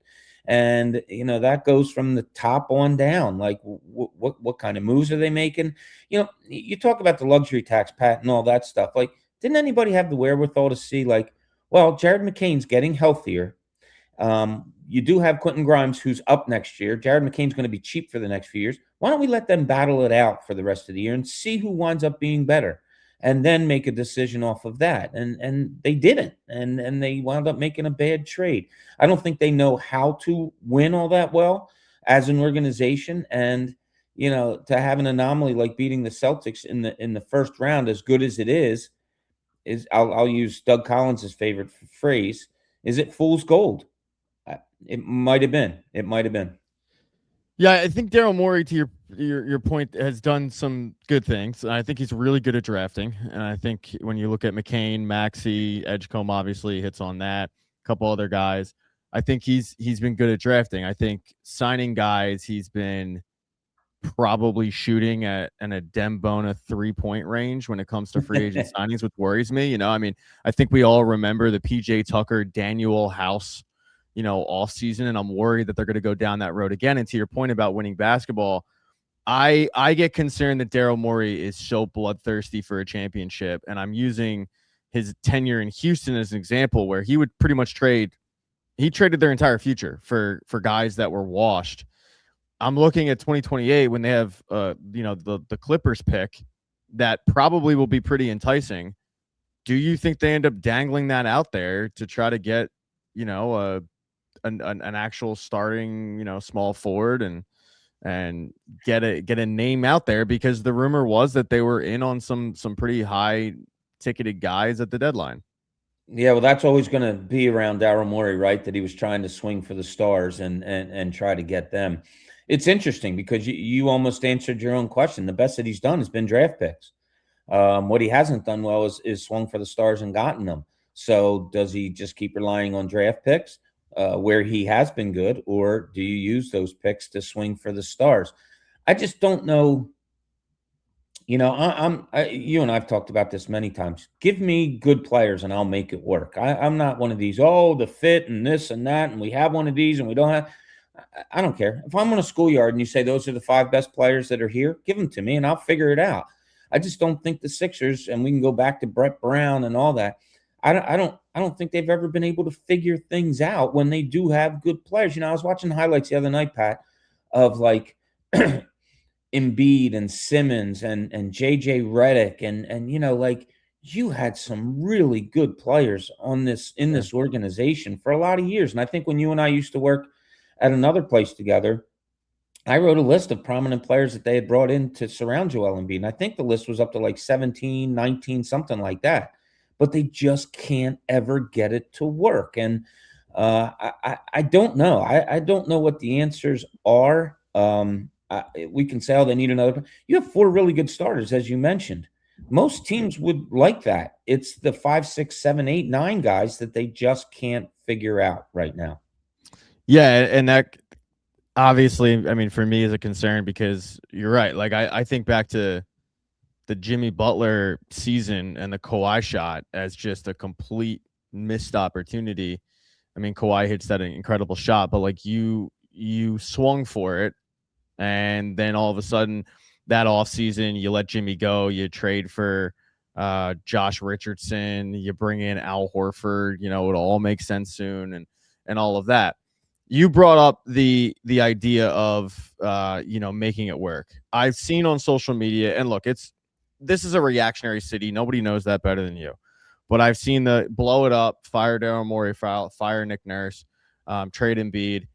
And, that goes from the top on down. Like, what kind of moves are they making? You talk about the luxury tax, Pat, and all that stuff. Like, didn't anybody have the wherewithal to see, like, well, Jared McCain's getting healthier. You do have Quentin Grimes, who's up next year. Jared McCain's going to be cheap for the next few years. Why don't we let them battle it out for the rest of the year and see who winds up being better, and then make a decision off of that? And they didn't, and they wound up making a bad trade. I don't think they know how to win all that well as an organization. And to have an anomaly like beating the Celtics in the first round, as good as it is I'll use Doug Collins' favorite phrase: is it fool's gold? It might have been. Yeah, I think Daryl Morey, to your point, has done some good things. I think he's really good at drafting. And I think when you look at McCain, Maxey, Edgecombe obviously hits on that, a couple other guys. I think he's been good at drafting. I think signing guys, he's been probably shooting at an Adembona 3-point range when it comes to free agent signings, which worries me. I mean, I think we all remember the PJ Tucker, Daniel House, off season, and I'm worried that they're going to go down that road again. And to your point about winning basketball, I get concerned that Daryl Morey is so bloodthirsty for a championship, and I'm using his tenure in Houston as an example, where he would pretty much traded their entire future for guys that were washed. I'm looking at 2028 when they have the Clippers pick that probably will be pretty enticing. Do you think they end up dangling that out there to try to get an actual starting small forward and get a name out there? Because the rumor was that they were in on some pretty high ticketed guys at the deadline. Yeah, well, that's always going to be around Daryl Morey, right? That he was trying to swing for the stars and try to get them. It's interesting because you almost answered your own question. The best that he's done has been draft picks. What he hasn't done well is swung for the stars and gotten them. So does he just keep relying on draft picks where he has been good, or do you use those picks to swing for the stars? I just don't know. You and I've talked about this many times. Give me good players and I'll make it work. I'm not one of these, the fit and this and that, and we have one of these and we don't have. I don't care. If I'm on a schoolyard and you say those are the 5 best players that are here, give them to me and I'll figure it out. I just don't think the Sixers, and we can go back to Brett Brown and all that, I don't think they've ever been able to figure things out when they do have good players. I was watching highlights the other night, Pat, of like Embiid and Simmons and JJ Redick and like you had some really good players on this in this organization for a lot of years. And I think when you and I used to work at another place together, I wrote a list of prominent players that they had brought in to surround Joel Embiid. And I think the list was up to like 17, 19, something like that. But they just can't ever get it to work. And I don't know. I don't know what the answers are. We can say, oh, they need another. You have 4 really good starters, as you mentioned. Most teams would like that. It's the 5, 6, 7, 8, 9 guys that they just can't figure out right now. Yeah, and that obviously, I mean, for me is a concern because you're right. Like I think back to the Jimmy Butler season and the Kawhi shot as just a complete missed opportunity. I mean, Kawhi hits that incredible shot, but like you swung for it, and then all of a sudden that offseason you let Jimmy go, you trade for Josh Richardson, you bring in Al Horford, it'll all make sense soon and all of that. You brought up the idea of making it work. I've seen on social media, and look, this is a reactionary city. Nobody knows that better than you. But I've seen the blow it up, fire Daryl Morey, fire Nick Nurse, trade Embiid.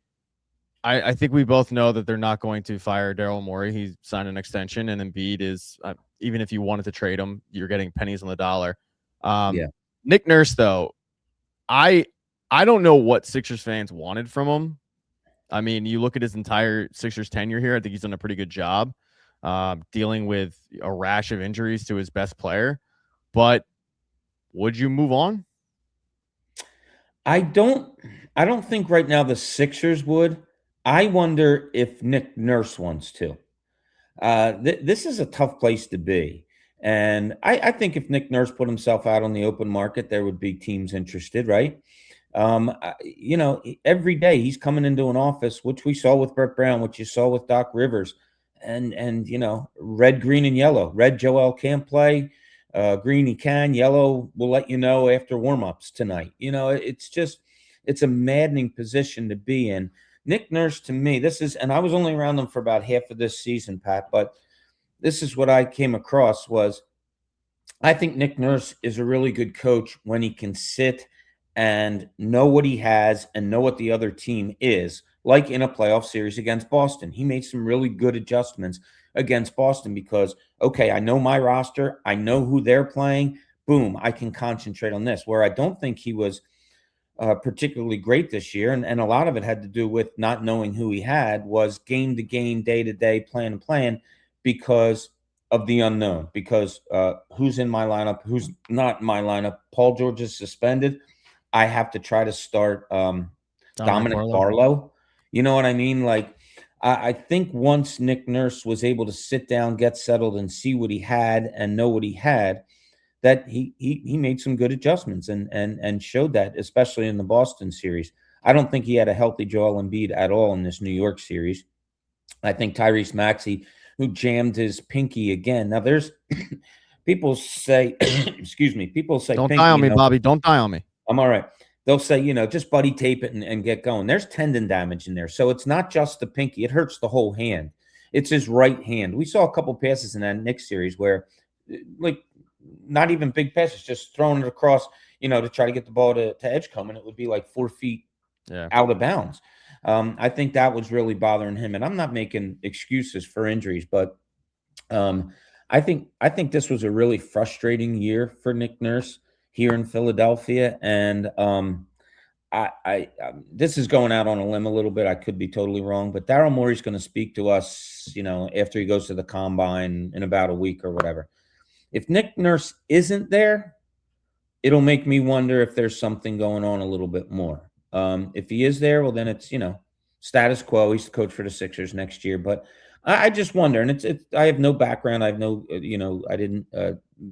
I think we both know that they're not going to fire Daryl Morey. He signed an extension, and Embiid is, even if you wanted to trade him, you're getting pennies on the dollar. Nick Nurse, though, I don't know what Sixers fans wanted from him. I mean, you look at his entire Sixers tenure here, I think he's done a pretty good job dealing with a rash of injuries to his best player. But would you move on? I don't think right now the Sixers would. I wonder if Nick Nurse wants to. This is a tough place to be. And I think if Nick Nurse put himself out on the open market, there would be teams interested, right? Every day he's coming into an office, which we saw with Brett Brown, which you saw with Doc Rivers, and red, green, and yellow. Red, Joel can't play. Green, he can. Yellow, we'll let you know after warmups tonight. It's a maddening position to be in. Nick Nurse, to me, and I was only around them for about half of this season, Pat, but this is what I came across was I think Nick Nurse is a really good coach when he can sit and know what he has and know what the other team is, like in a playoff series against Boston. He made some really good adjustments against Boston because, okay, I know my roster. I know who they're playing. Boom, I can concentrate on this. Where I don't think he was particularly great this year, and a lot of it had to do with not knowing who he had, was game to game, day to day, plan to plan, because of the unknown, because who's in my lineup, who's not in my lineup. Paul George is suspended. I have to try to start Dominic Barlow. You know what I mean? Like, I think once Nick Nurse was able to sit down, get settled, and see what he had and know what he had, that he made some good adjustments and showed that, especially in the Boston series. I don't think he had a healthy Joel Embiid at all in this New York series. I think Tyrese Maxey, who jammed his pinky again. Now, there's people say, excuse me, people say, don't die on me, Bobby. Don't die on me. I'm all right. They'll say, just buddy tape it and get going. There's tendon damage in there. So it's not just the pinky. It hurts the whole hand. It's his right hand. We saw a couple passes in that Knicks series where, like, not even big passes, just throwing it across, to try to get the ball to Edgecombe, and it would be like 4 feet out of bounds. I think that was really bothering him. And I'm not making excuses for injuries, but I think this was a really frustrating year for Nick Nurse here in Philadelphia. And this is going out on a limb a little bit. I could be totally wrong, but Daryl Morey's going to speak to us, after he goes to the combine in about a week or whatever. If Nick Nurse isn't there, it'll make me wonder if there's something going on a little bit more. If he is there, well, then it's, status quo. He's the coach for the Sixers next year. But I just wonder, and I have no background. I have no, I didn't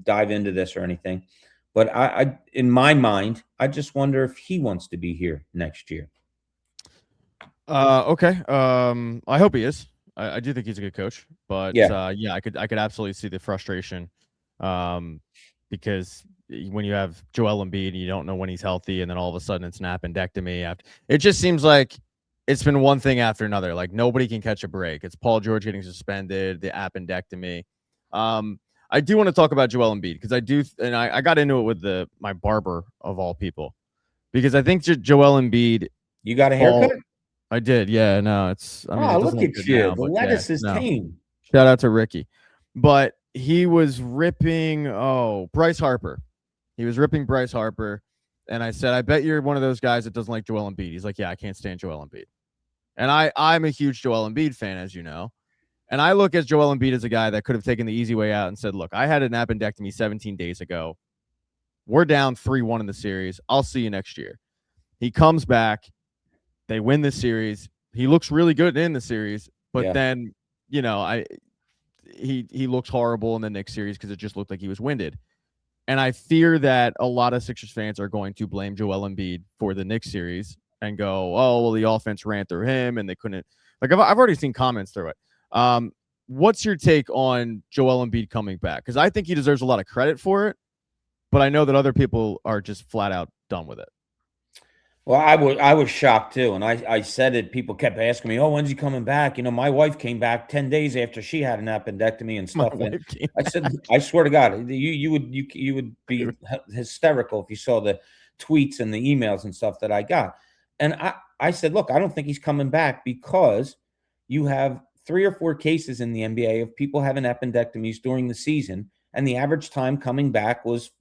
dive into this or anything. But I, in my mind, I just wonder if he wants to be here next year. Okay. I hope he is. I do think he's a good coach, but I could absolutely see the frustration, because when you have Joel Embiid, you don't know when he's healthy, and then all of a sudden it's an appendectomy. It just seems like it's been one thing after another. Like, nobody can catch a break. It's Paul George getting suspended, the appendectomy. I do want to talk about Joel Embiid because I got into it with my barber of all people because I think Joel Embiid. You got a haircut? I did, yeah. No, it doesn't Look look at good you. now, The but lettuce yeah, is no. tame. Shout out to Ricky, but he was ripping Bryce Harper. He was ripping Bryce Harper, and I said, I bet you're one of those guys that doesn't like Joel Embiid. He's like, yeah, I can't stand Joel Embiid, and I'm a huge Joel Embiid fan, as you know. And I look at Joel Embiid as a guy that could have taken the easy way out and said, look, I had an appendectomy 17 days ago. We're down 3-1 in the series. I'll see you next year. He comes back. They win the series. He looks really good in the series, but then, he looks horrible in the next series because it just looked like he was winded. And I fear that a lot of Sixers fans are going to blame Joel Embiid for the Knicks series and go, oh, well, the offense ran through him and they couldn't. Like, I've already seen comments through it. What's your take on Joel Embiid coming back? Because I think he deserves a lot of credit for it, but I know that other people are just flat out done with it. Well, I was shocked too, and I said it. People kept asking me, "Oh, when's he coming back?" My wife came back 10 days after she had an appendectomy and stuff. And I said, "I swear to God, you would be hysterical if you saw the tweets and the emails and stuff that I got." And I said, "Look, I don't think he's coming back because you have 3 or 4 cases in the NBA of people having appendectomies during the season, and the average time coming back was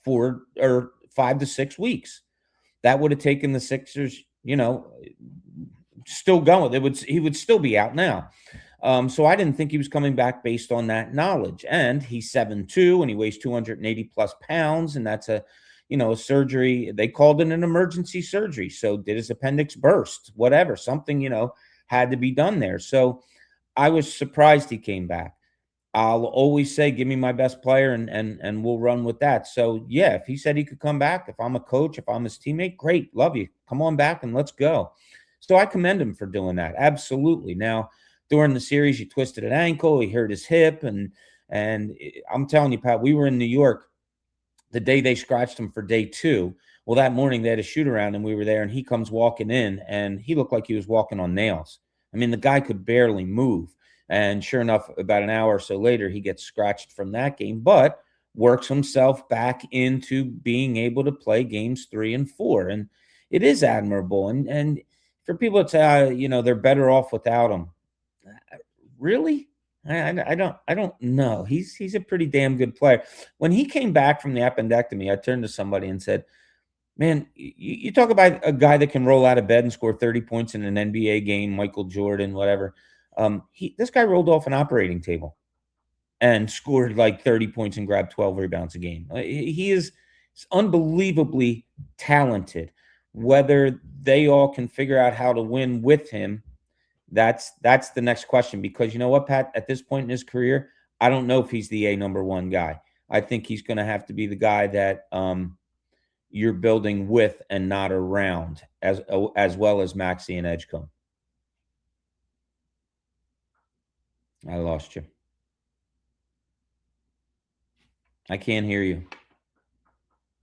4 or 5 to 6 weeks." That would have taken the Sixers, still going. He would still be out now. So I didn't think he was coming back based on that knowledge. And he's 7'2" and he weighs 280 plus pounds. And that's a surgery. They called it an emergency surgery. So did his appendix burst? Whatever, something, had to be done there. So I was surprised he came back. I'll always say, give me my best player and we'll run with that. So, yeah, if he said he could come back, if I'm a coach, if I'm his teammate, great, love you. Come on back and let's go. So I commend him for doing that. Absolutely. Now, during the series, he twisted an ankle, he hurt his hip. And I'm telling you, Pat, we were in New York the day they scratched him for day 2. Well, that morning they had a shoot around and we were there and he comes walking in and he looked like he was walking on nails. I mean, the guy could barely move. And sure enough, about an hour or so later, he gets scratched from that game, but works himself back into being able to play games 3 and 4. And it is admirable. And for people that say, they're better off without him. Really? I don't know. He's a pretty damn good player. When he came back from the appendectomy, I turned to somebody and said, man, you talk about a guy that can roll out of bed and score 30 points in an NBA game, Michael Jordan, whatever. This guy rolled off an operating table and scored like 30 points and grabbed 12 rebounds a game. He is unbelievably talented. Whether they all can figure out how to win with him, that's the next question. Because you know what, Pat, at this point in his career, I don't know if he's the number 1 guy. I think he's going to have to be the guy that you're building with and not around, as well as Maxey and Edgecombe. I lost you. I can't hear you.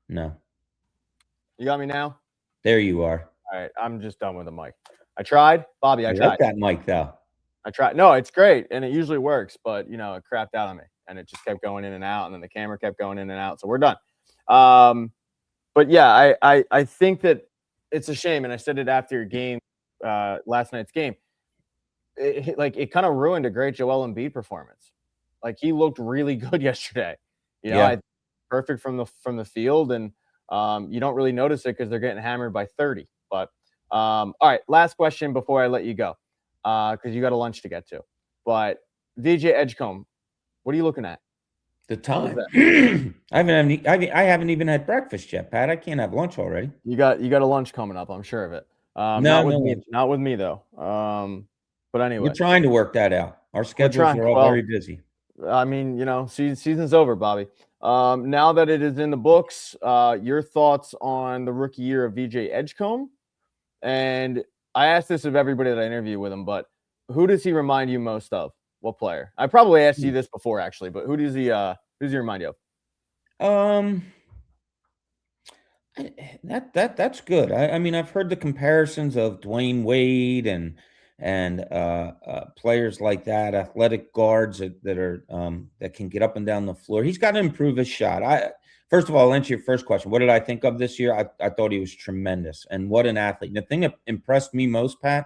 No. You got me now? There you are. All right. I'm just done with the mic. I tried. Bobby, I tried. Like that mic, though. I tried. No, it's great. And it usually works. But, it crapped out on me. And it just kept going in and out. And then the camera kept going in and out. So we're done. But, yeah, I think that it's a shame. And I said it after your game, last night's game. It kind of ruined a great Joel Embiid performance. Like, he looked really good yesterday. Perfect from the field, and you don't really notice it because they're getting hammered by 30. But all right, last question before I let you go, because you got a lunch to get to. But VJ Edgecombe, what are you looking at? The time. I haven't even had breakfast yet, Pat. I can't have lunch already. You got a lunch coming up. I'm sure of it. Not with me though. But anyway, we're trying to work that out. Our schedules are all very busy. I mean, season's over, Bobby. Now that it is in the books, your thoughts on the rookie year of VJ Edgecombe? And I asked this of everybody that I interview with him, but who does he remind you most of? What player? I probably asked you this before, actually, but who does he remind you of? That's good. I mean, I've heard the comparisons of Dwayne Wade and and players like that, athletic guards that are that can get up and down the floor. He's got to improve his shot. First of all, I'll answer your first question. What did I think of this year? I thought he was tremendous, and what an athlete. The thing that impressed me most, Pat,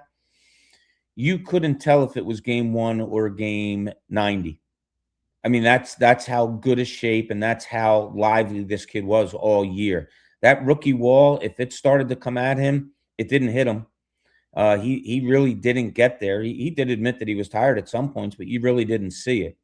you couldn't tell if it was game 1 or game 90. I mean, that's how good a shape and that's how lively this kid was all year. That rookie wall, if it started to come at him, it didn't hit him. He really didn't get there. He did admit that he was tired at some points, but you really didn't see it.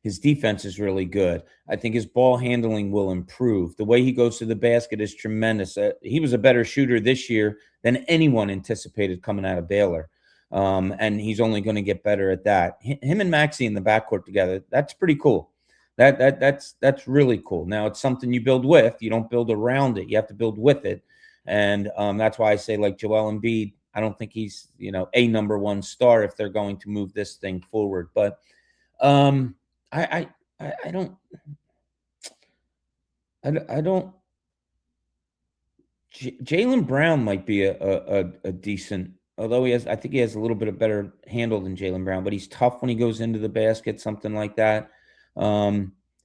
His defense is really good. I think his ball handling will improve. The way he goes to the basket is tremendous. He was a better shooter this year than anyone anticipated coming out of Baylor. And he's only going to get better at that. Him and Maxey in the backcourt together, that's pretty cool. That's really cool. Now, it's something you build with. You don't build around it. You have to build with it. And that's why I say, like Joel Embiid, I don't think he's, a number 1 star if they're going to move this thing forward. But I don't. Jaylen Brown might be a decent, although I think he has a little bit of better handle than Jaylen Brown, but he's tough when he goes into the basket, something like that.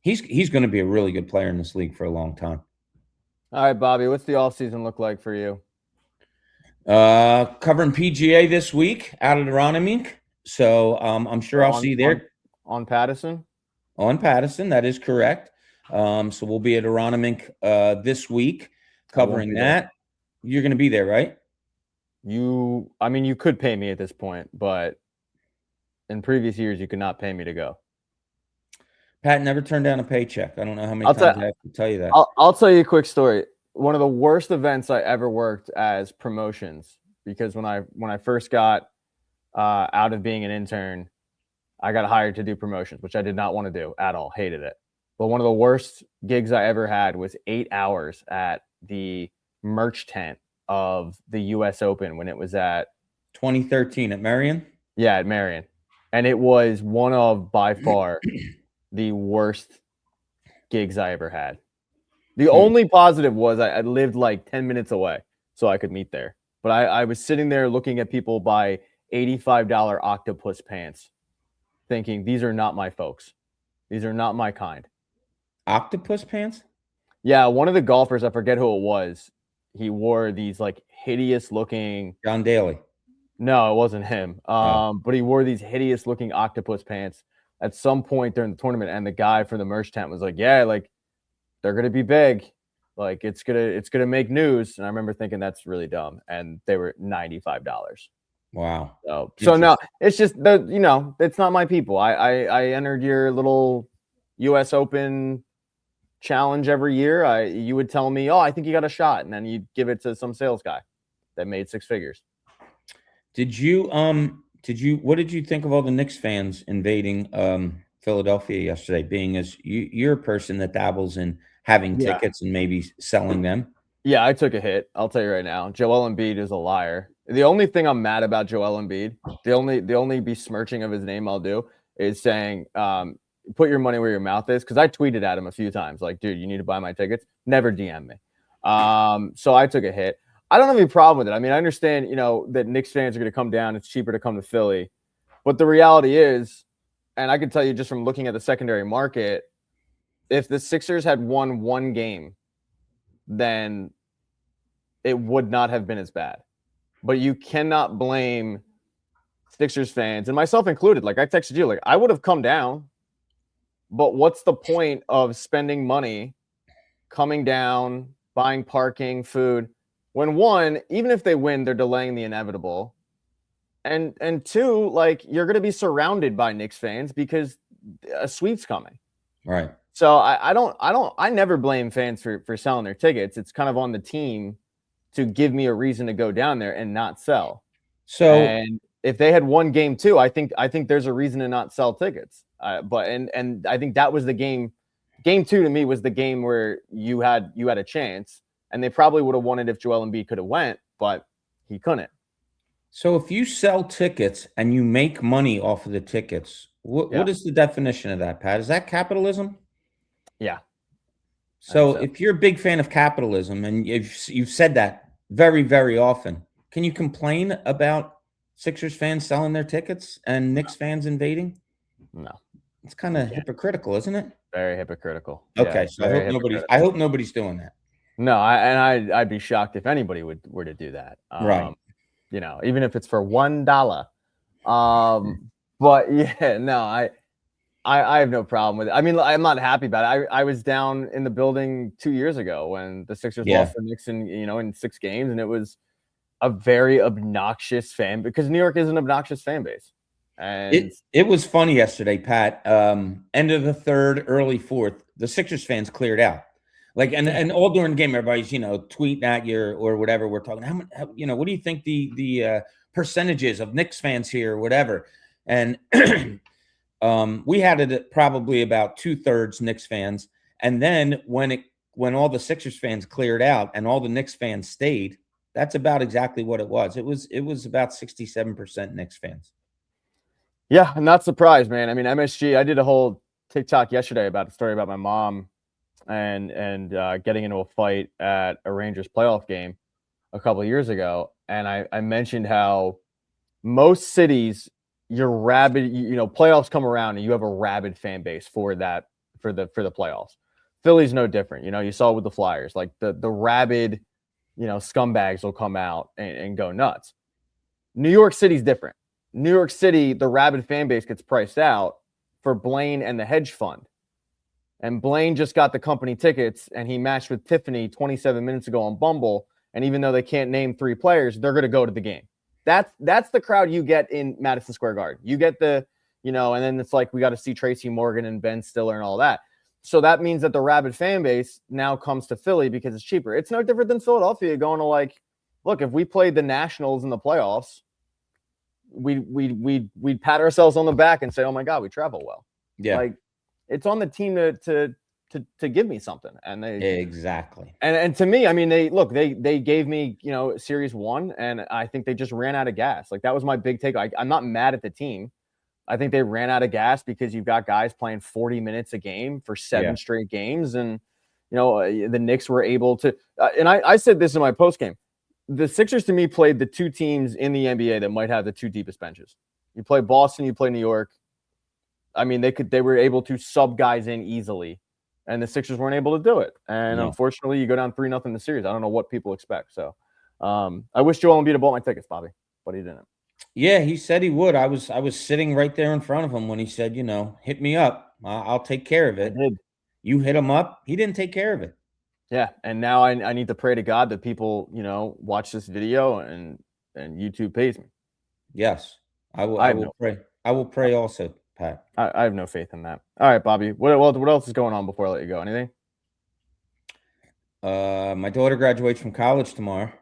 He's going to be a really good player in this league for a long time. All right, Bobby, what's the offseason look like for you? Covering PGA this week out of the Ronamink. So I'm sure I'll see you there. On Pattison? On Pattison, that is correct. So we'll be at Aronimink this week covering that. You're going to be there, right? You could pay me at this point, but in previous years, you could not pay me to go. Pat never turned down a paycheck. I don't know how many times I have to tell you that. I'll tell you a quick story. One of the worst events I ever worked as promotions, because when I first got out of being an intern, I got hired to do promotions, which I did not want to do at all. Hated it. But one of the worst gigs I ever had was 8 hours at the merch tent of the U.S. Open when it was at 2013 at Marion. Yeah, at Marion. And it was one of, by far, the worst gigs I ever had. The only positive was I lived like 10 minutes away, so I could meet there. But I was sitting there looking at people buy $85 octopus pants, thinking, these are not my folks. These are not my kind. Octopus pants? Yeah, one of the golfers, I forget who it was, he wore these like hideous looking... John Daly. No, it wasn't him. But he wore these hideous looking octopus pants at some point during the tournament, and the guy from the merch tent was like, yeah, like they're gonna be big. Like it's gonna make news. And I remember thinking that's really dumb. And they were $95. Wow. So no, it's just it's not my people. I entered your little US Open challenge every year. You would tell me, oh, I think you got a shot, and then you'd give it to some sales guy that made 6 figures. What did you think of all the Knicks fans invading Philadelphia yesterday, being as you're a person that dabbles in having tickets and maybe selling them? Yeah, I took a hit. I'll tell you right now. Joel Embiid is a liar. The only thing I'm mad about Joel Embiid, the only besmirching of his name I'll do is saying, put your money where your mouth is. Because I tweeted at him a few times, like, dude, you need to buy my tickets. Never DM me. So I took a hit. I don't have any problem with it. I mean, I understand, that Knicks fans are going to come down. It's cheaper to come to Philly. But the reality is, and I can tell you just from looking at the secondary market, if the Sixers had won one game, then it would not have been as bad. But you cannot blame Sixers fans, and myself included. Like I texted you, like I would have come down, but what's the point of spending money, coming down, buying parking, food, when one, even if they win, they're delaying the inevitable, and two, like you're going to be surrounded by Knicks fans because a sweep's coming. Right. So I never blame fans for selling their tickets. It's kind of on the team to give me a reason to go down there and not sell. So, and if they had won game 2, I think there's a reason to not sell tickets. But I think that was the game. Game 2 to me was the game where you had a chance, and they probably would have won it if Joel Embiid could have went, but he couldn't. So if you sell tickets and you make money off of the tickets, what is the definition of that, Pat? Is that capitalism? Yeah. So if you're a big fan of capitalism, and you've said that very, very often, can you complain about Sixers fans selling their tickets and Knicks fans invading? No, It's kind of hypocritical, isn't it? very hypocritical. Okay, Yeah, so I hope nobody's doing that. No, I'd be shocked if anybody were to do that. Right. You know, even if it's for $1. But yeah, no, I have no problem with it. I mean, I'm not happy about it. I was down in the building 2 years ago when the Sixers lost the Knicks in 6 games, and it was a very obnoxious fan because New York is an obnoxious fan base. And it was funny yesterday, Pat. End of the third, early fourth, the Sixers fans cleared out. Like and all during the game, everybody's tweeting at you or whatever. We're talking how what do you think the percentages of Knicks fans here or whatever? And we had it at probably about 2/3 Knicks fans. And then when all the Sixers fans cleared out and all the Knicks fans stayed, that's about exactly what it was. It was about 67% Knicks fans. Yeah, I'm not surprised, man. I mean, MSG, I did a whole TikTok yesterday about the story about my mom and getting into a fight at a Rangers playoff game a couple of years ago. And I mentioned how most cities, you're rabid, playoffs come around and you have a rabid fan base for the playoffs. Philly's no different. You saw it with the Flyers, like the rabid, scumbags will come out and go nuts. New York City's different. New York City, the rabid fan base gets priced out for Blaine and the hedge fund. And Blaine just got the company tickets and he matched with Tiffany 27 minutes ago on Bumble. And even though they can't name 3 players, they're going to go to the game. That's the crowd you get in Madison Square Garden. You get and then it's like we got to see Tracy Morgan and Ben Stiller and all that. So that means that the rabid fan base now comes to Philly because it's cheaper. It's no different than Philadelphia going to look, if we played the Nationals in the playoffs, we'd pat ourselves on the back and say, oh my God, we travel well. Yeah. Like it's on the team to give me something. And they exactly. And to me, I mean, they gave me, series 1 and I think they just ran out of gas. Like that was my big take. I'm not mad at the team. I think they ran out of gas because you've got guys playing 40 minutes a game for 7 straight games. And, the Knicks were able to, and I said this in my post game. The Sixers to me played the 2 teams in the NBA that might have the 2 deepest benches. You play Boston, you play New York. I mean, they were able to sub guys in easily, and the Sixers weren't able to do it. And unfortunately, you go down 3-0 in the series. I don't know what people expect. So I wish Joel Embiid had bought my tickets, Bobby, but he didn't. Yeah, he said he would. I was sitting right there in front of him when he said, hit me up. I'll take care of it. I did. You hit him up. He didn't take care of it. Yeah, and now I need to pray to God that people, watch this video and YouTube pays me. Yes, I will pray. I will pray also, Pat. I have no faith in that. All right, Bobby. What else is going on before I let you go? Anything? My daughter graduates from college tomorrow.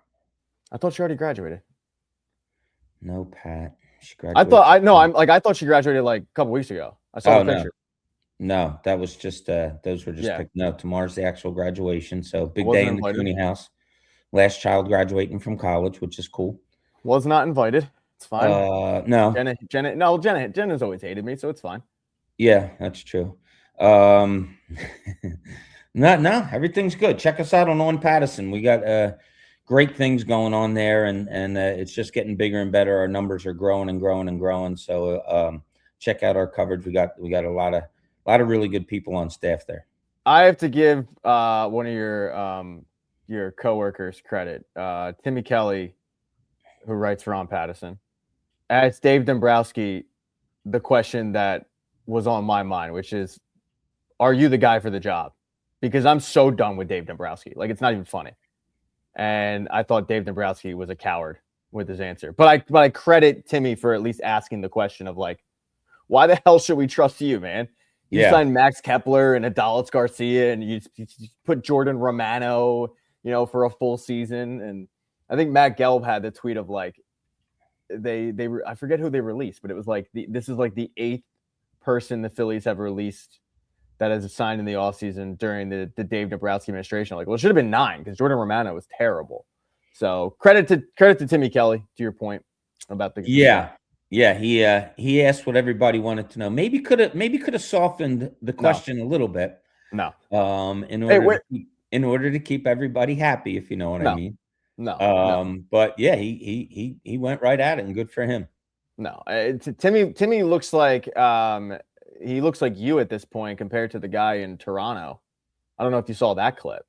I thought she already graduated. No, Pat. She graduated. I thought she graduated like a couple weeks ago. I saw the picture. No, that was just those were just picked. No, tomorrow's the actual graduation. So big day in the Cooney house. Last child graduating from college, which is cool. Was not invited. It's fine. No. Jenna's always hated me, so it's fine. Yeah, that's true. No, everything's good. Check us out on Pattison. We got great things going on there, and it's just getting bigger and better. Our numbers are growing and growing and growing. So check out our coverage. We got a lot of really good people on staff there. I have to give one of your coworkers credit. Timmy Kelly, who writes for On Pattison, asked Dave Dombrowski the question that was on my mind, which is, are you the guy for the job? Because I'm so done with Dave Dombrowski. Like, it's not even funny. And I thought Dave Dombrowski was a coward with his answer. But I credit Timmy for at least asking the question of, like, why the hell should we trust you, man? You signed Max Kepler and Adolis Garcia, and you put Jordan Romano, for a full season. And I think Matt Gelb had the tweet of, like, I forget who they released, but it was like this is like the 8th person the Phillies have released that has signed in the offseason during the Dave Dombrowski administration. Like, well, it should have been 9 because Jordan Romano was terrible. So credit to Timmy Kelly, to your point about the he asked what everybody wanted to know. Maybe could have softened the question a little bit. No. In order to keep everybody happy, if you know what I mean. No. But yeah, he went right at it, and good for him. No, Timmy looks like he looks like you at this point compared to the guy in Toronto. I don't know if you saw that clip.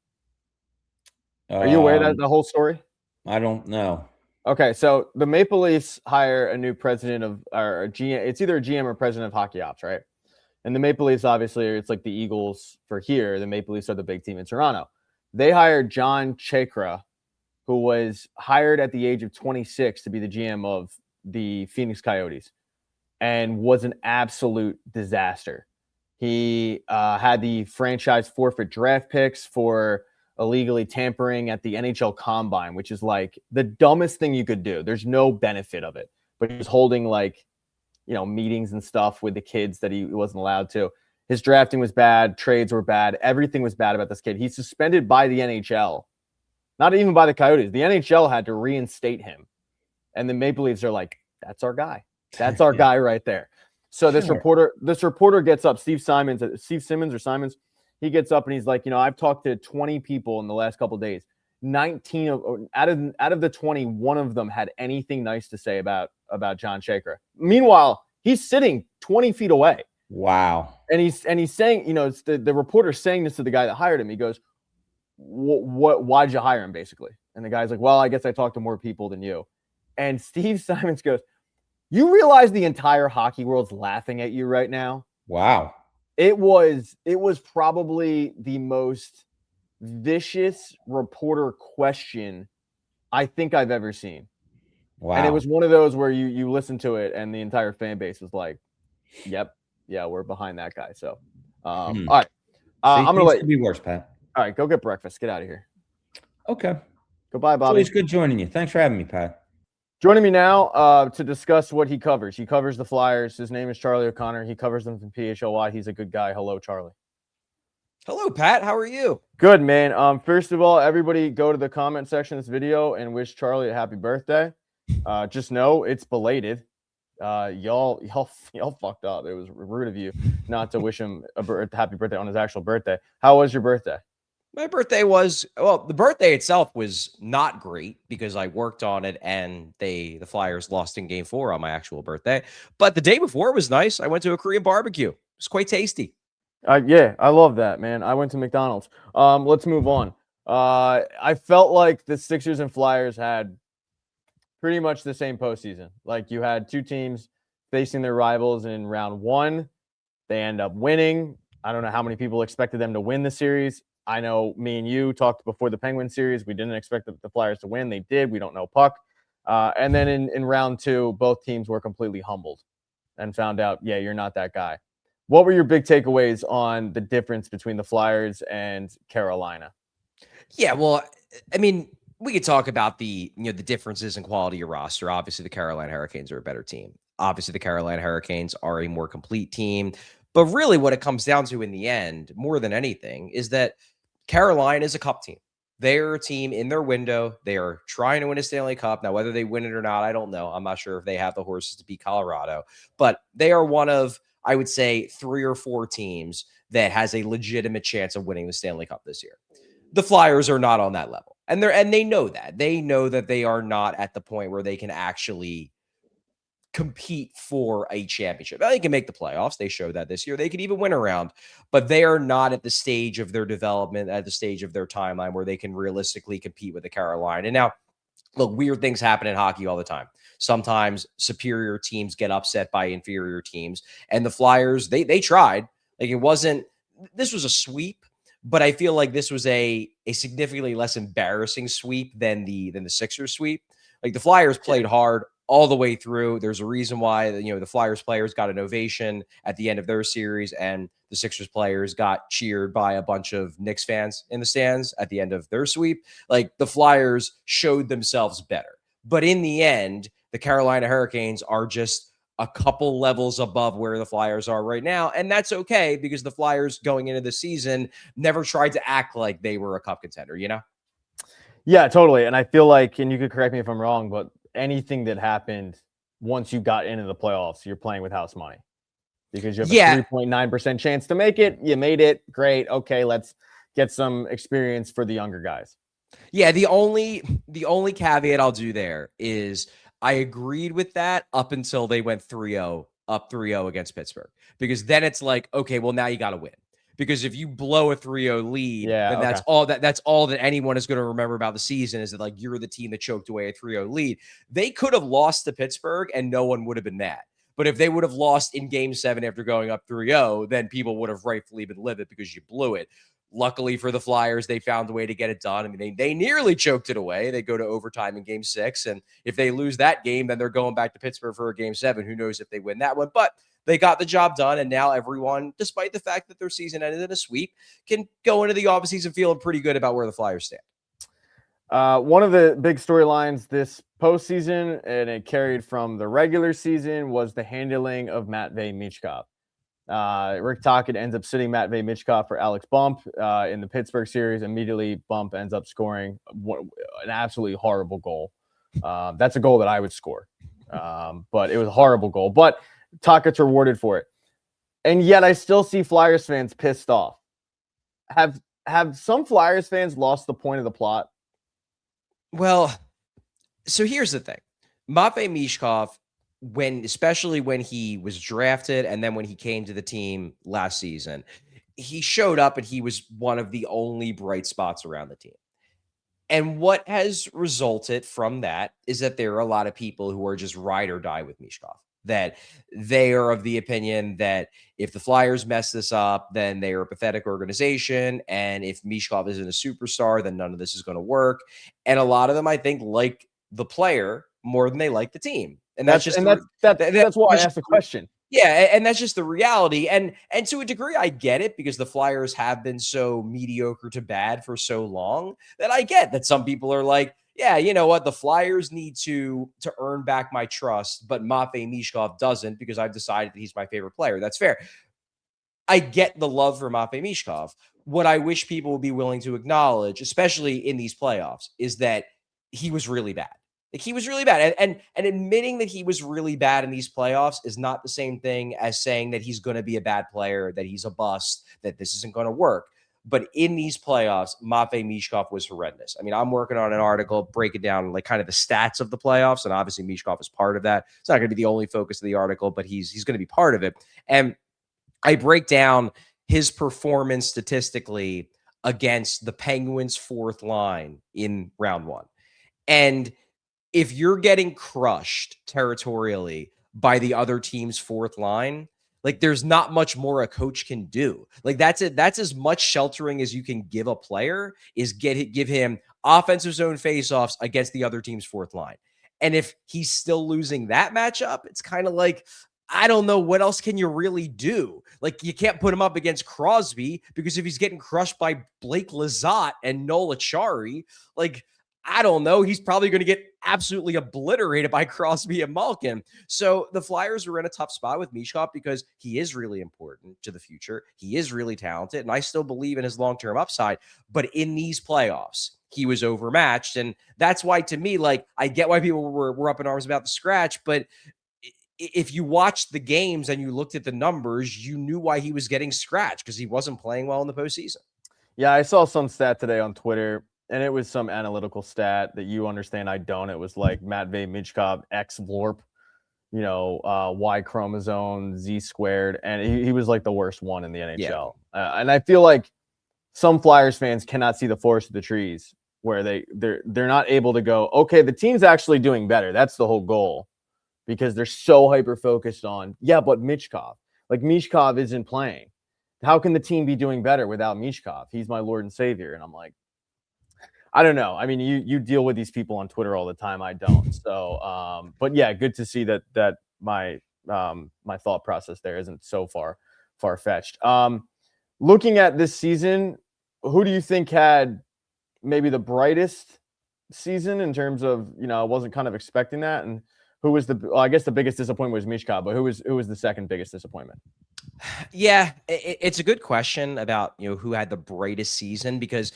Are you aware of the whole story? I don't know. Okay, so the Maple Leafs hire a new president of or a GM. It's either a GM or president of hockey ops, right? And the Maple Leafs, obviously, it's like the Eagles for here. The Maple Leafs are the big team in Toronto. They hired John Chakra, who was hired at the age of 26 to be the GM of the Phoenix Coyotes, and was an absolute disaster. He had the franchise forfeit draft picks for illegally tampering at the NHL Combine, which is like the dumbest thing you could do. There's no benefit of it. But he was holding like, meetings and stuff with the kids that he wasn't allowed to. His drafting was bad. Trades were bad. Everything was bad about this kid. He's suspended by the NHL, not even by the Coyotes. The NHL had to reinstate him. And the Maple Leafs are like, that's our guy. That's our guy right there. So this reporter gets up, Steve Simmons, he gets up and he's like, I've talked to 20 people in the last couple of days. 19 out of the 20, one of them had anything nice to say about John Chakra. Meanwhile, he's sitting 20 feet away. Wow. And he's saying, it's the reporter saying this to the guy that hired him. He goes, why'd you hire him, basically? And the guy's like, well, I guess I talked to more people than you. And Steve Simmons goes, you realize the entire hockey world's laughing at you right now? Wow. It was probably the most vicious reporter question I think I've ever seen. Wow. And it was one of those where you listen to it and the entire fan base was like, yep, yeah, we're behind that guy. So, all right. I'm going to let you be worse, Pat. All right, go get breakfast. Get out of here. Okay. Goodbye, Bobby. It's always good joining you. Thanks for having me, Pat. Joining me now to discuss what he covers. He covers the Flyers. His name is Charlie O'Connor. He covers them from PHLY. He's a good guy. Hello, Charlie. Hello, Pat. How are you? Good, man. First of all, everybody go to the comment section of this video and wish Charlie a happy birthday. Just know it's belated. Y'all fucked up. It was rude of you not to wish him a happy birthday on his actual birthday. How was your birthday? My birthday was, the birthday itself was not great because I worked on it and the Flyers lost in game 4 on my actual birthday. But the day before was nice. I went to a Korean barbecue. It was quite tasty. Yeah, I love that, man. I went to McDonald's. Let's move on. I felt like the Sixers and Flyers had pretty much the same postseason. Like you had two teams facing their rivals in round 1. They end up winning. I don't know how many people expected them to win the series. I know me and you talked before the Penguin series. We didn't expect the Flyers to win. They did. We don't know puck. And then in round 2, both teams were completely humbled and found out, yeah, you're not that guy. What were your big takeaways on the difference between the Flyers and Carolina? Yeah, well, I mean, we could talk about the differences in quality of roster. Obviously, the Carolina Hurricanes are a better team. Obviously, the Carolina Hurricanes are a more complete team. But really what it comes down to in the end, more than anything, is that Carolina is a cup team. They're a team in their window. They are trying to win a Stanley Cup. Now, whether they win it or not, I don't know. I'm not sure if they have the horses to beat Colorado. But they are one of, I would say, 3 or 4 teams that has a legitimate chance of winning the Stanley Cup this year. The Flyers are not on that level. And they know that. They know that they are not at the point where they can actually compete for a championship. They can make the playoffs. They showed that this year. They could even win a round, but they are not at the stage of their development, at the stage of their timeline where they can realistically compete with the Carolina. And now, look, weird things happen in hockey all the time. Sometimes superior teams get upset by inferior teams, and the Flyers, they tried. Like this was a sweep, but I feel like this was a significantly less embarrassing sweep than the Sixers sweep. Like the Flyers played hard all the way through. There's a reason why the Flyers players got an ovation at the end of their series, and the Sixers players got cheered by a bunch of Knicks fans in the stands at the end of their sweep. Like the Flyers showed themselves better. But in the end, the Carolina Hurricanes are just a couple levels above where the Flyers are right now. And that's okay because the Flyers going into the season never tried to act like they were a cup contender, Yeah, totally. And I feel like, and you could correct me if I'm wrong, but anything that happened once you got into the playoffs, you're playing with house money because you have a 3.9% chance to make it. You made it. Great. Okay, let's get some experience for the younger guys. Yeah, the only caveat I'll do there is I agreed with that up until they went 3-0, up 3-0 against Pittsburgh. Because then it's like, okay, well now you got to win. Because if you blow a 3-0 lead, Yeah, then okay. that's all that anyone is going to remember about the season is that like you're the team that choked away a 3-0 lead. They could have lost to Pittsburgh and no one would have been mad. But if they would have lost in game 7 after going up 3-0, then people would have rightfully been livid because you blew it. Luckily for the Flyers, they found a way to get it done. I mean, they nearly choked it away. They go to overtime in game 6. And if they lose that game, then they're going back to Pittsburgh for a game 7. Who knows if they win that one? But they got the job done. And now everyone, despite the fact that their season ended in a sweep, can go into the offseason feeling pretty good about where the Flyers stand. One of the big storylines this postseason, and it carried from the regular season, was the handling of Matvei Michkov. Rick Tocchet ends up sitting Matvei Michkov for Alex Bump in the Pittsburgh series. Immediately, Bump ends up scoring an absolutely horrible goal. That's a goal that I would score, but it was a horrible goal. But Tocchet's rewarded for it. And yet I still see Flyers fans pissed off. Have some Flyers fans lost the point of the plot? Well, so here's the thing. Matvei Michkov, especially when he was drafted and then when he came to the team last season, he showed up and he was one of the only bright spots around the team. And what has resulted from that is that there are a lot of people who are just ride or die with Michkov. That they are of the opinion that if the Flyers mess this up, then they are a pathetic organization. And if Michkov isn't a superstar, then none of this is going to work. And a lot of them, I think, like the player more than they like the team. And that's why I asked the question. Yeah, and that's just the reality. And to a degree, I get it because the Flyers have been so mediocre to bad for so long that I get that some people are like, yeah, you know what? The Flyers need to earn back my trust, but Matvei Michkov doesn't because I've decided that he's my favorite player. That's fair. I get the love for Matvei Michkov. What I wish people would be willing to acknowledge, especially in these playoffs, is that he was really bad. Like he was really bad. And admitting that he was really bad in these playoffs is not the same thing as saying that he's going to be a bad player, that he's a bust, that this isn't going to work. But in these playoffs, Matvei Michkov was horrendous. I mean, I'm working on an article breaking down like kind of the stats of the playoffs, and obviously Michkov is part of that. It's not going to be the only focus of the article, but he's going to be part of it. And I break down his performance statistically against the Penguins' fourth line in round 1. And if you're getting crushed territorially by the other team's fourth line, like there's not much more a coach can do. Like that's it. That's as much sheltering as you can give a player is give him offensive zone faceoffs against the other team's fourth line. And if he's still losing that matchup, it's kind of like, I don't know what else can you really do. Like you can't put him up against Crosby because if he's getting crushed by Blake Lizotte and Noel Acciari, like I don't know. He's probably going to get absolutely obliterated by Crosby and Malkin. So the Flyers are in a tough spot with Michkov because he is really important to the future. He is really talented, and I still believe in his long-term upside. But in these playoffs, he was overmatched. And that's why, to me, like, I get why people were up in arms about the scratch, but if you watched the games and you looked at the numbers, you knew why he was getting scratched because he wasn't playing well in the postseason. Yeah, I saw some stat today on Twitter, and it was some analytical stat that you understand. I don't. It was like Matvei Michkov X VLORP, Y chromosome Z squared, and he was like the worst one in the NHL. Yeah. And I feel like some Flyers fans cannot see the forest of the trees, where they're not able to go, okay, the team's actually doing better. That's the whole goal, because they're so hyper focused on, but Michkov, like Michkov isn't playing. How can the team be doing better without Michkov? He's my Lord and Savior. And I'm like, I don't know. I mean, you deal with these people on Twitter all the time. I don't. So, but yeah, good to see that my thought process there isn't so far-fetched. Looking at this season, who do you think had maybe the brightest season in terms of, I wasn't kind of expecting that, and who was I guess the biggest disappointment was Michkov, but who was the second biggest disappointment? Yeah, it's a good question about, who had the brightest season, because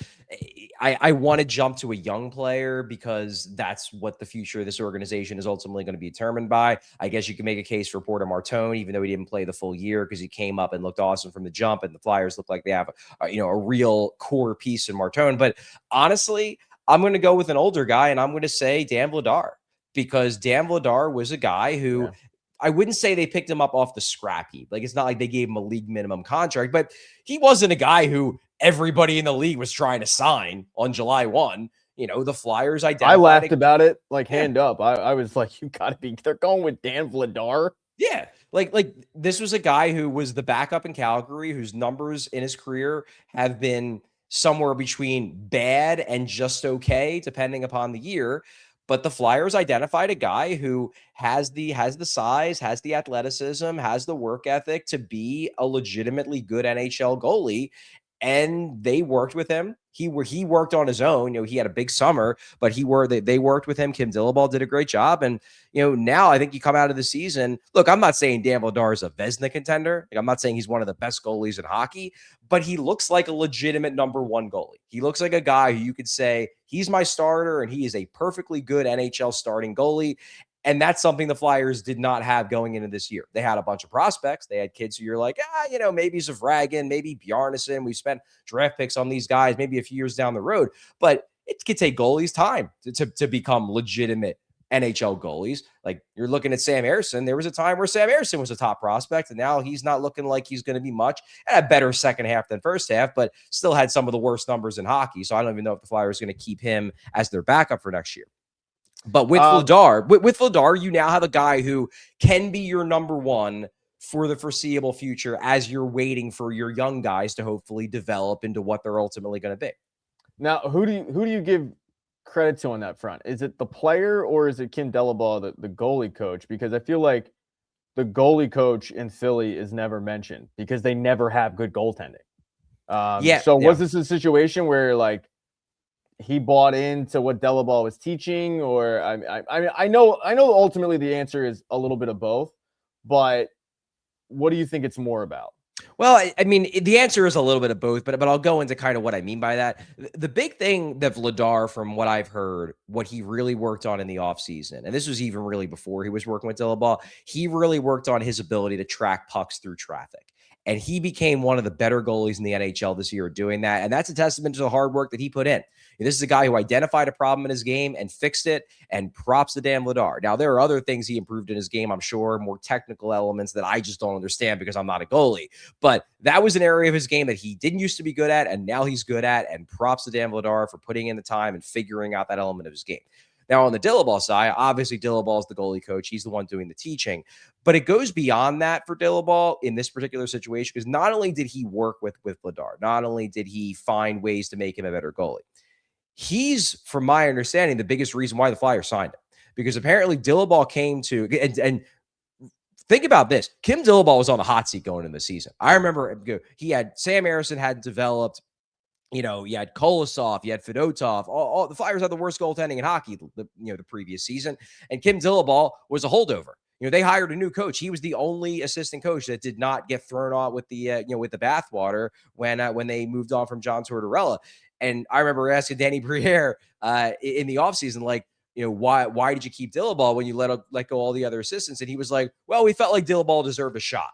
I want to jump to a young player because that's what the future of this organization is ultimately going to be determined by. I guess you can make a case for Porter Martone, even though he didn't play the full year, because he came up and looked awesome from the jump, and the Flyers look like they have a real core piece in Martone. But honestly, I'm going to go with an older guy, and I'm going to say Dan Vladar, because Dan Vladar was a guy who I wouldn't say they picked him up off the scrap heap. Like, it's not like they gave him a league minimum contract, but he wasn't a guy who everybody in the league was trying to sign on July 1. You know, the Flyers identified. I laughed about it, like, hand up. I was like, you got to be, they're going with Dan Vladar. Yeah. Like this was a guy who was the backup in Calgary, whose numbers in his career have been somewhere between bad and just okay, depending upon the year. But the Flyers identified a guy who has the size, has the athleticism, has the work ethic to be a legitimately good NHL goalie. And they worked with him. He worked on his own. You know, he had a big summer, but they worked with him. Kim Dillaball did a great job. And, you know, now I think you come out of the season. Look, I'm not saying Dan Vladar is a Vezina contender. Like, I'm not saying he's one of the best goalies in hockey, but he looks like a legitimate number one goalie. He looks like a guy who you could say he's my starter and he is a perfectly good NHL starting goalie. And that's something the Flyers did not have going into this year. They had a bunch of prospects. They had kids who you're like, you know, maybe Zavragan, maybe Bjarnason. We spent draft picks on these guys, maybe a few years down the road. But it could take goalies time to become legitimate NHL goalies. Like, you're looking at Sam Ersson. There was a time where Sam Ersson was a top prospect, and now he's not looking like he's going to be much. And a better second half than first half, but still had some of the worst numbers in hockey. So I don't even know if the Flyers are going to keep him as their backup for next year. But with Vladar, with Vladar, you now have a guy who can be your number one for the foreseeable future as you're waiting for your young guys to hopefully develop into what they're ultimately going to be. Now, who do you give credit to on that front? Is it the player or is it Kim Dillaball, the goalie coach? Because I feel like the goalie coach in Philly is never mentioned because they never have good goaltending. Was this a situation where, like, he bought into what Dillaball was teaching, or I know ultimately the answer is a little bit of both, but what do you think it's more about? Well, I mean, the answer is a little bit of both, but I'll go into kind of what I mean by that. The big thing that Vladar, from what I've heard, what he really worked on in the offseason, and this was even really before he was working with Dillaball, he really worked on his ability to track pucks through traffic. And he became one of the better goalies in the NHL this year doing that. And that's a testament to the hard work that he put in. This is a guy who identified a problem in his game and fixed it, and props to Dan Vladar. Now, there are other things he improved in his game, I'm sure, more technical elements that I just don't understand because I'm not a goalie. But that was an area of his game that he didn't used to be good at, and now he's good at, and props to Dan Vladar for putting in the time and figuring out that element of his game. Now, on the Dillaball side, obviously Dillaball is the goalie coach. He's the one doing the teaching. But it goes beyond that for Dillaball in this particular situation, because not only did he work with Vladar, not only did he find ways to make him a better goalie, he's, from my understanding, the biggest reason why the Flyers signed him. Because apparently Dillaball came to, and think about this, Kim Dillaball was on the hot seat going into the season. I remember he had Sam Ersson had developed. You know, you had Kolosov, you had Fedotov. All the Flyers had the worst goaltending in hockey, the previous season. And Kim Dillaball was a holdover. You know, they hired a new coach. He was the only assistant coach that did not get thrown out with the with the bathwater when they moved on from John Tortorella. And I remember asking Danny Briere in the offseason, like, you know, why did you keep Dillaball when you let go all the other assistants? And he was like, well, we felt like Dillaball deserved a shot.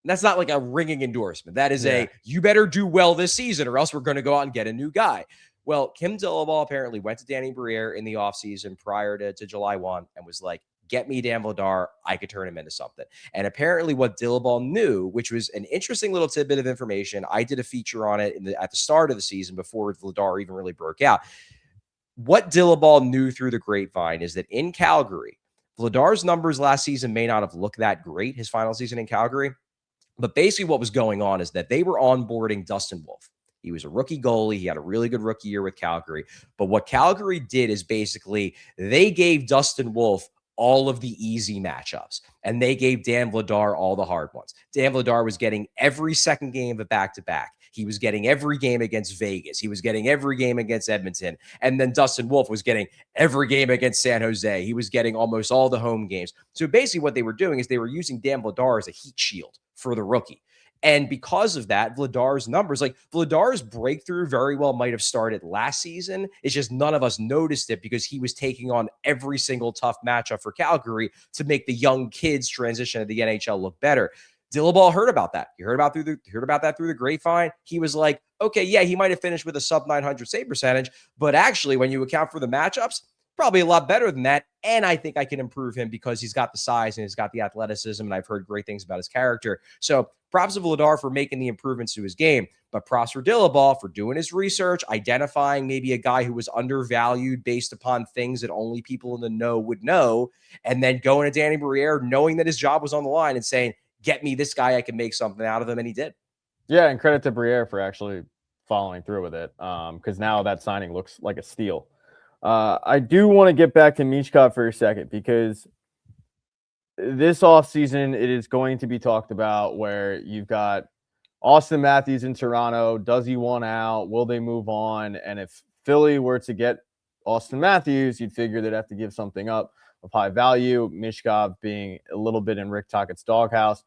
And that's not like a ringing endorsement. That is you better do well this season or else we're going to go out and get a new guy. Well, Kim Dillaball apparently went to Danny Briere in the offseason prior to July 1 and was like, get me Dan Vladar. I could turn him into something. And apparently what Dillaball knew, which was an interesting little tidbit of information, I did a feature on it at the start of the season before Vladar even really broke out. What Dillaball knew through the grapevine is that in Calgary, Vladar's numbers last season may not have looked that great, his final season in Calgary. But basically what was going on is that they were onboarding Dustin Wolf. He was a rookie goalie. He had a really good rookie year with Calgary. But what Calgary did is basically they gave Dustin Wolf all of the easy matchups, and they gave Dan Vladar all the hard ones. Dan Vladar was getting every second game of a back-to-back. He was getting every game against Vegas. He was getting every game against Edmonton. And then Dustin Wolf was getting every game against San Jose. He was getting almost all the home games. So basically what they were doing is they were using Dan Vladar as a heat shield for the rookie. And because of that, Vladar's numbers, like Vladar's breakthrough very well might have started last season. It's just none of us noticed it because he was taking on every single tough matchup for Calgary to make the young kids transition to the NHL look better. Dillaball heard about that. He heard about that through the grapevine. He was like, okay, yeah, he might have finished with a sub 900 save percentage, but actually, when you account for the matchups, probably a lot better than that. And I think I can improve him because he's got the size and he's got the athleticism, and I've heard great things about his character. So props to Vladar for making the improvements to his game, but props for Dillaball for doing his research, identifying maybe a guy who was undervalued based upon things that only people in the know would know, and then going to Danny Briere, knowing that his job was on the line and saying, get me this guy, I can make something out of him, and he did. Yeah, and credit to Briere for actually following through with it, because now that signing looks like a steal. I do want to get back to Michkov for a second, because this offseason it is going to be talked about where you've got Austin Matthews in Toronto. Does he want out? Will they move on? And if Philly were to get Austin Matthews, you'd figure they'd have to give something up of high value. Michkov being a little bit in Rick Tockett's doghouse.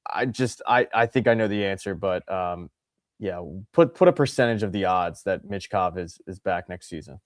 I think I know the answer, but yeah, put a percentage of the odds that Michkov is back next season.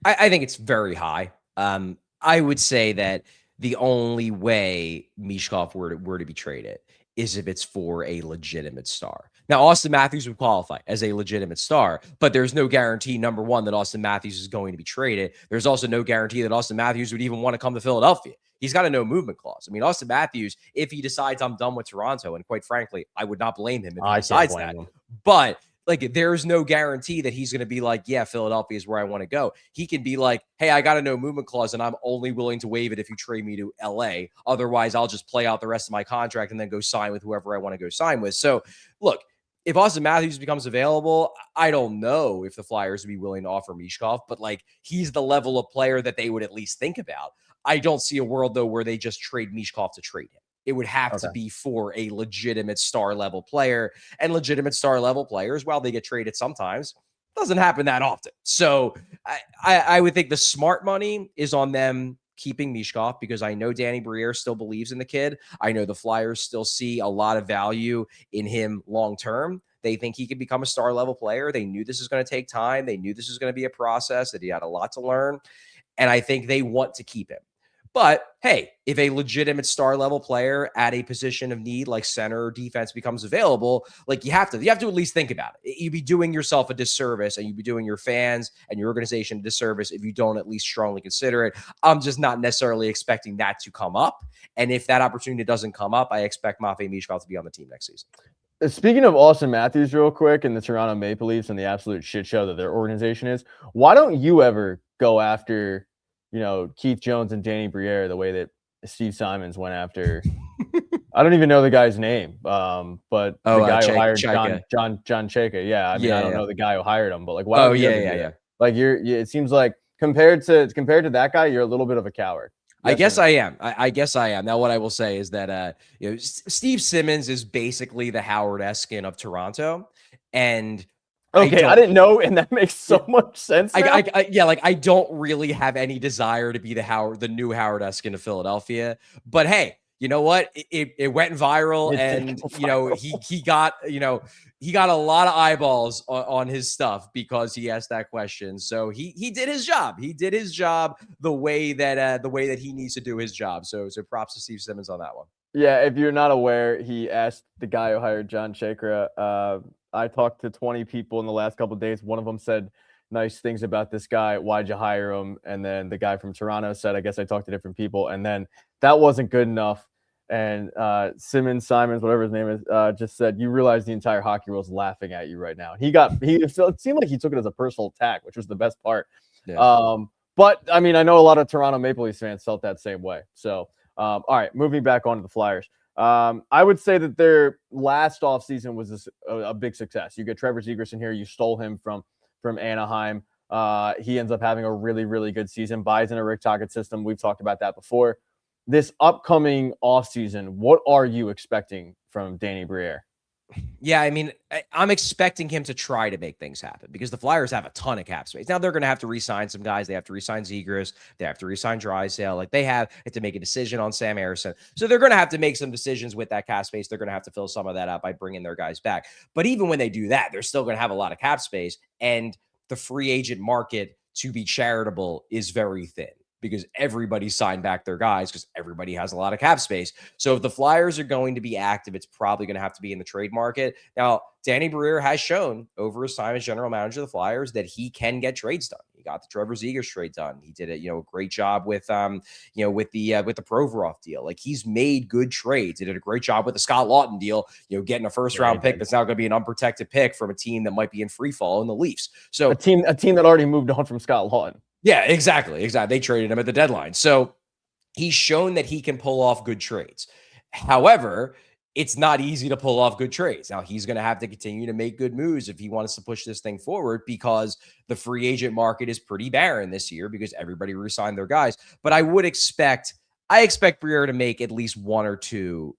I think it's very high. I would say that the only way Michkov were to be traded is if it's for a legitimate star. Now, Austin Matthews would qualify as a legitimate star, but there's no guarantee, number one, that Austin Matthews is going to be traded. There's also no guarantee that Austin Matthews would even want to come to Philadelphia. He's got a no movement clause. I mean, Austin Matthews, if he decides I'm done with Toronto, and quite frankly, I would not blame him if he decides that. But like, there's no guarantee that he's going to be like, yeah, Philadelphia is where I want to go. He can be like, hey, I got a no movement clause and I'm only willing to waive it if you trade me to LA. Otherwise, I'll just play out the rest of my contract and then go sign with whoever I want to go sign with. So look, if Austin Matthews becomes available, I don't know if the Flyers would be willing to offer Michkov, but like, he's the level of player that they would at least think about. I don't see a world, though, where they just trade Michkov to trade him. It would have to be for a legitimate star level player, and legitimate star level players, while they get traded sometimes, doesn't happen that often. So I would think the smart money is on them keeping Michkov, because I know Danny Briere still believes in the kid. I know the Flyers still see a lot of value in him long term. They think he could become a star level player. They knew this is going to take time. They knew this was going to be a process, that he had a lot to learn. And I think they want to keep him. But hey, if a legitimate star level player at a position of need like center or defense becomes available, like you have to at least think about it. You'd be doing yourself a disservice, and you'd be doing your fans and your organization a disservice if you don't at least strongly consider it. I'm just not necessarily expecting that to come up. And if that opportunity doesn't come up, I expect Matvei Michkov to be on the team next season. Speaking of Austin Matthews real quick, and the Toronto Maple Leafs and the absolute shit show that their organization is, why don't you ever go after, Keith Jones and Danny Briere the way that Steve Simons went after? I don't even know the guy's name, but the guy who hired John Chayka. Yeah, I don't know the guy who hired him, but like, why? Like, it seems like compared to that guy, you're a little bit of a coward. I guess I am. I guess I am. Now, what I will say is that Steve Simmons is basically the Howard Eskin of Toronto, and okay, I didn't know, and that makes so much sense. I don't really have any desire to be the new Howard Eskin of Philadelphia. But hey, you know what? It went viral, and he got a lot of eyeballs on his stuff because he asked that question. So he did his job. He did his job the way that he needs to do his job. So props to Steve Simmons on that one. Yeah, if you're not aware, he asked the guy who hired John Chayka. I talked to 20 people in the last couple of days. One of them said nice things about this guy. Why'd you hire him? And then the guy from Toronto said, I guess I talked to different people. And then that wasn't good enough. And Simons, whatever his name is, just said, you realize the entire hockey world's laughing at you right now. It seemed like he took it as a personal attack, which was the best part. Yeah. But I mean, I know a lot of Toronto Maple Leafs fans felt that same way. So, all right, moving back on to the Flyers. I would say that their last offseason was a big success. You get Trevor Zegras in here. You stole him from Anaheim. He ends up having a really, really good season, buys in a Rick Tocchet system. We've talked about that before. This upcoming offseason, what are you expecting from Danny Briere? Yeah, I mean, I'm expecting him to try to make things happen because the Flyers have a ton of cap space. Now they're going to have to re-sign some guys. They have to re-sign Zegras. They have to re-sign Drysdale. Like they have to make a decision on Sam Harrison. So they're going to have to make some decisions with that cap space. They're going to have to fill some of that up by bringing their guys back. But even when they do that, they're still going to have a lot of cap space. And the free agent market, to be charitable, is very thin. because everybody signed back their guys because everybody has a lot of cap space. So if the Flyers are going to be active, it's probably going to have to be in the trade market. Now, Danny Briere has shown over his time as general manager of the Flyers that he can get trades done. He got the Trevor Zegras trade done. He did a great job with with the Provorov deal. Like, he's made good trades. He did a great job with the Scott Lawton deal, getting a first round pick that's now going to be an unprotected pick from a team that might be in free fall in the Leafs. So a team that already moved on from Scott Lawton. Yeah, exactly. They traded him at the deadline. So he's shown that he can pull off good trades. However, it's not easy to pull off good trades. Now, he's going to have to continue to make good moves if he wants to push this thing forward, because the free agent market is pretty barren this year because everybody re-signed their guys. But I expect Briere to make at least one or two,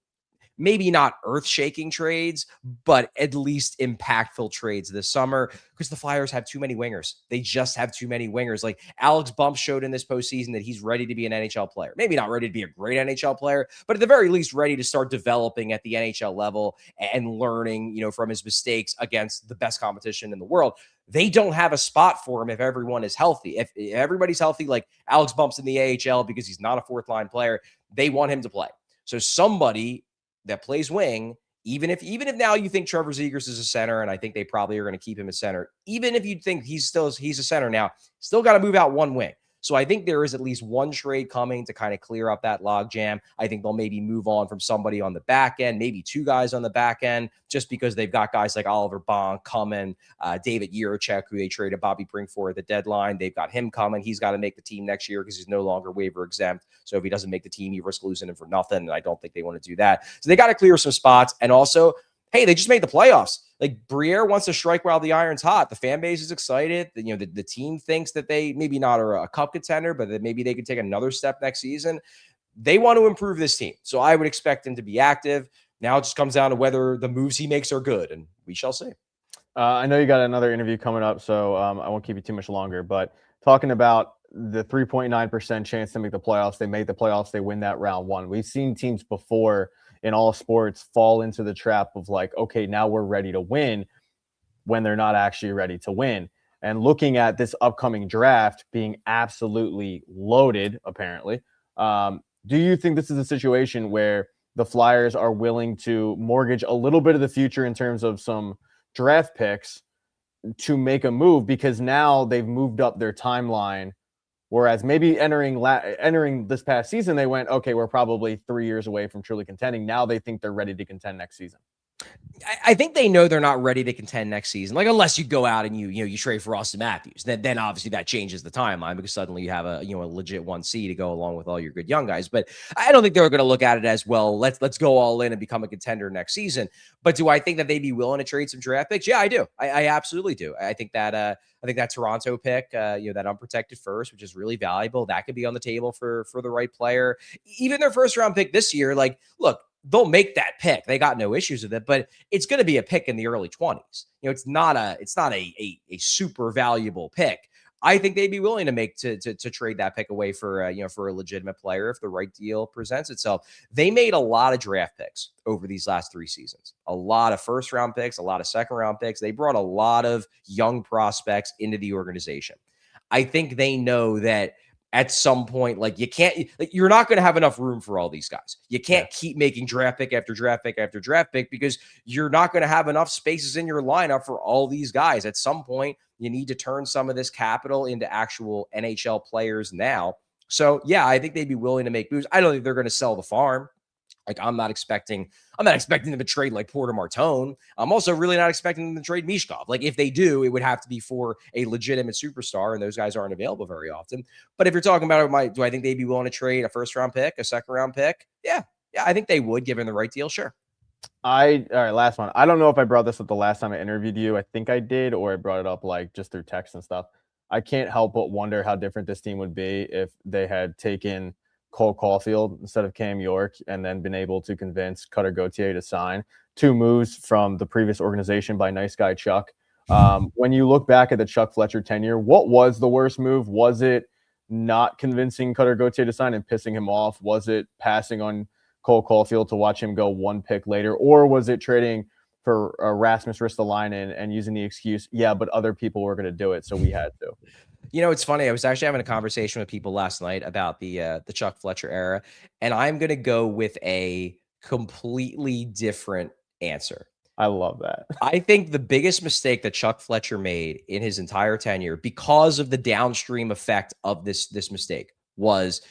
maybe not earth-shaking trades, but at least impactful trades this summer, because the Flyers have too many wingers. They just have too many wingers. Like, Alex Bump showed in this postseason that he's ready to be an NHL player. Maybe not ready to be a great NHL player, but at the very least ready to start developing at the NHL level and learning, from his mistakes against the best competition in the world. They don't have a spot for him if everyone is healthy. If everybody's healthy, like Alex Bump's in the AHL because he's not a fourth-line player, they want him to play. So somebody that plays wing, even if now you think Trevor Zegras is a center, and I think they probably are going to keep him a center, even if you think he's a center now, still got to move out one wing. So I think there is at least one trade coming to kind of clear up that logjam. I think they'll maybe move on from somebody on the back end, maybe two guys on the back end, just because they've got guys like Oliver Bond coming, David Jiricek, who they traded Bobby Brink for at the deadline. They've got him coming. He's got to make the team next year because he's no longer waiver exempt. So if he doesn't make the team, you risk losing him for nothing. And I don't think they want to do that. So they got to clear some spots. And also, hey, they just made the playoffs. Like, Briere wants to strike while the iron's hot. The fan base is excited. The team thinks that they maybe not are a cup contender, but that maybe they could take another step next season. They want to improve this team. So I would expect him to be active. Now it just comes down to whether the moves he makes are good, and we shall see. I know you got another interview coming up, so I won't keep you too much longer. But talking about the 3.9% chance to make the playoffs, they make the playoffs, they win that round one. We've seen teams before in all sports fall into the trap of like, okay, now we're ready to win, when they're not actually ready to win. And looking at this upcoming draft being absolutely loaded, apparently, do you think this is a situation where the Flyers are willing to mortgage a little bit of the future in terms of some draft picks to make a move, because now they've moved up their timeline? Whereas maybe entering this past season, they went, okay, we're probably 3 years away from truly contending. Now they think they're ready to contend next season. I think they know they're not ready to contend next season. Like, unless you go out and you trade for Austin Matthews, then obviously that changes the timeline, because suddenly you have a legit 1C to go along with all your good young guys. But I don't think they're going to look at it as, well, let's go all in and become a contender next season. But do I think that they'd be willing to trade some draft picks? Yeah, I do. I absolutely do. I think that Toronto pick, that unprotected first, which is really valuable, that could be on the table for the right player. Even their first round pick this year, like, look, they'll make that pick. They got no issues with it, but it's going to be a pick in the early 20s. It's not a super valuable pick. I think they'd be willing to make to trade that pick away for a legitimate player if the right deal presents itself. They made a lot of draft picks over these last 3 seasons. A lot of first round picks, a lot of second round picks. They brought a lot of young prospects into the organization. I think they know that at some point, like, you're not going to have enough room for all these guys. You can't keep making draft pick after draft pick after draft pick, because you're not going to have enough spaces in your lineup for all these guys. At some point, you need to turn some of this capital into actual NHL players now. So yeah, I think they'd be willing to make moves. I don't think they're going to sell the farm. Like, I'm not expecting them to trade like Porter Martone. I'm also really not expecting them to trade Mishkov. Like, if they do, it would have to be for a legitimate superstar, and those guys aren't available very often. But if you're talking about do I think they'd be willing to trade a first round pick, a second round pick? Yeah, I think they would, given the right deal. Sure. All right, last one. I don't know if I brought this up the last time I interviewed you. I think I did, or I brought it up like just through text and stuff. I can't help but wonder how different this team would be if they had taken Cole Caulfield instead of Cam York, and then been able to convince Cutter Gauthier to sign. 2 moves from the previous organization by nice guy Chuck. When you look back at the Chuck Fletcher tenure, what was the worst move? Was it not convincing Cutter Gauthier to sign and pissing him off? Was it passing on Cole Caulfield to watch him go 1 pick later? Or was it trading for Rasmus Ristolainen and using the excuse, yeah, but other people were going to do it, so we had to? You know, it's funny. I was actually having a conversation with people last night about the Chuck Fletcher era, and I'm going to go with a completely different answer. I love that. I think the biggest mistake that Chuck Fletcher made in his entire tenure, because of the downstream effect of this mistake, was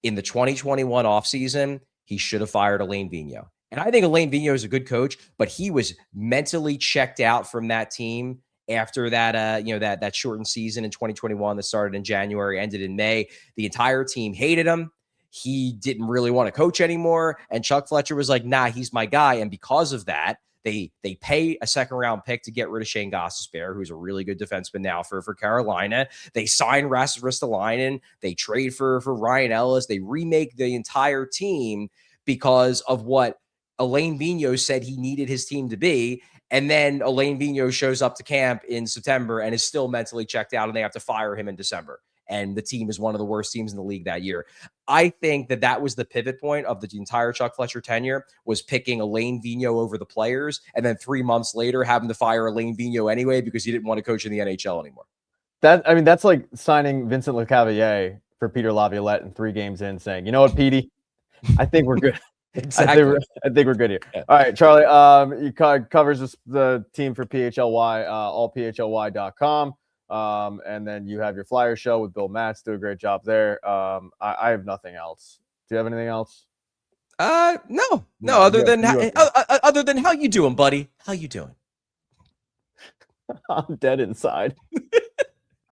in the 2021 offseason, he should have fired Alain Vigneault. And I think Alain Vigneault is a good coach, but he was mentally checked out from that team after that, that shortened season in 2021 that started in January, ended in May. The entire team hated him. He didn't really want to coach anymore. And Chuck Fletcher was like, nah, he's my guy. And because of that, they pay a second round pick to get rid of Shane Gostisbehere, who's a really good defenseman now for Carolina. They sign Rasmus Ristolainen. They trade for Ryan Ellis. They remake the entire team because of what Alain Vigneault said he needed his team to be. And then Alain Vigneault shows up to camp in September and is still mentally checked out, and they have to fire him in December. And the team is one of the worst teams in the league that year. I think that was the pivot point of the entire Chuck Fletcher tenure, was picking Alain Vigneault over the players, and then 3 months later having to fire Alain Vigneault anyway because he didn't want to coach in the NHL anymore. That's like signing Vincent Lecavalier for Peter Laviolette and 3 games in saying, you know what, Petey, I think we're good. Exactly. I think we're good here. Yeah. All right, Charlie, he covers the team for PHLY, allphly.com. And then you have your flyer show with Bill Matz. Do a great job there. I have nothing else. Do you have anything else? No. Other than how you doing, buddy? How you doing? I'm dead inside.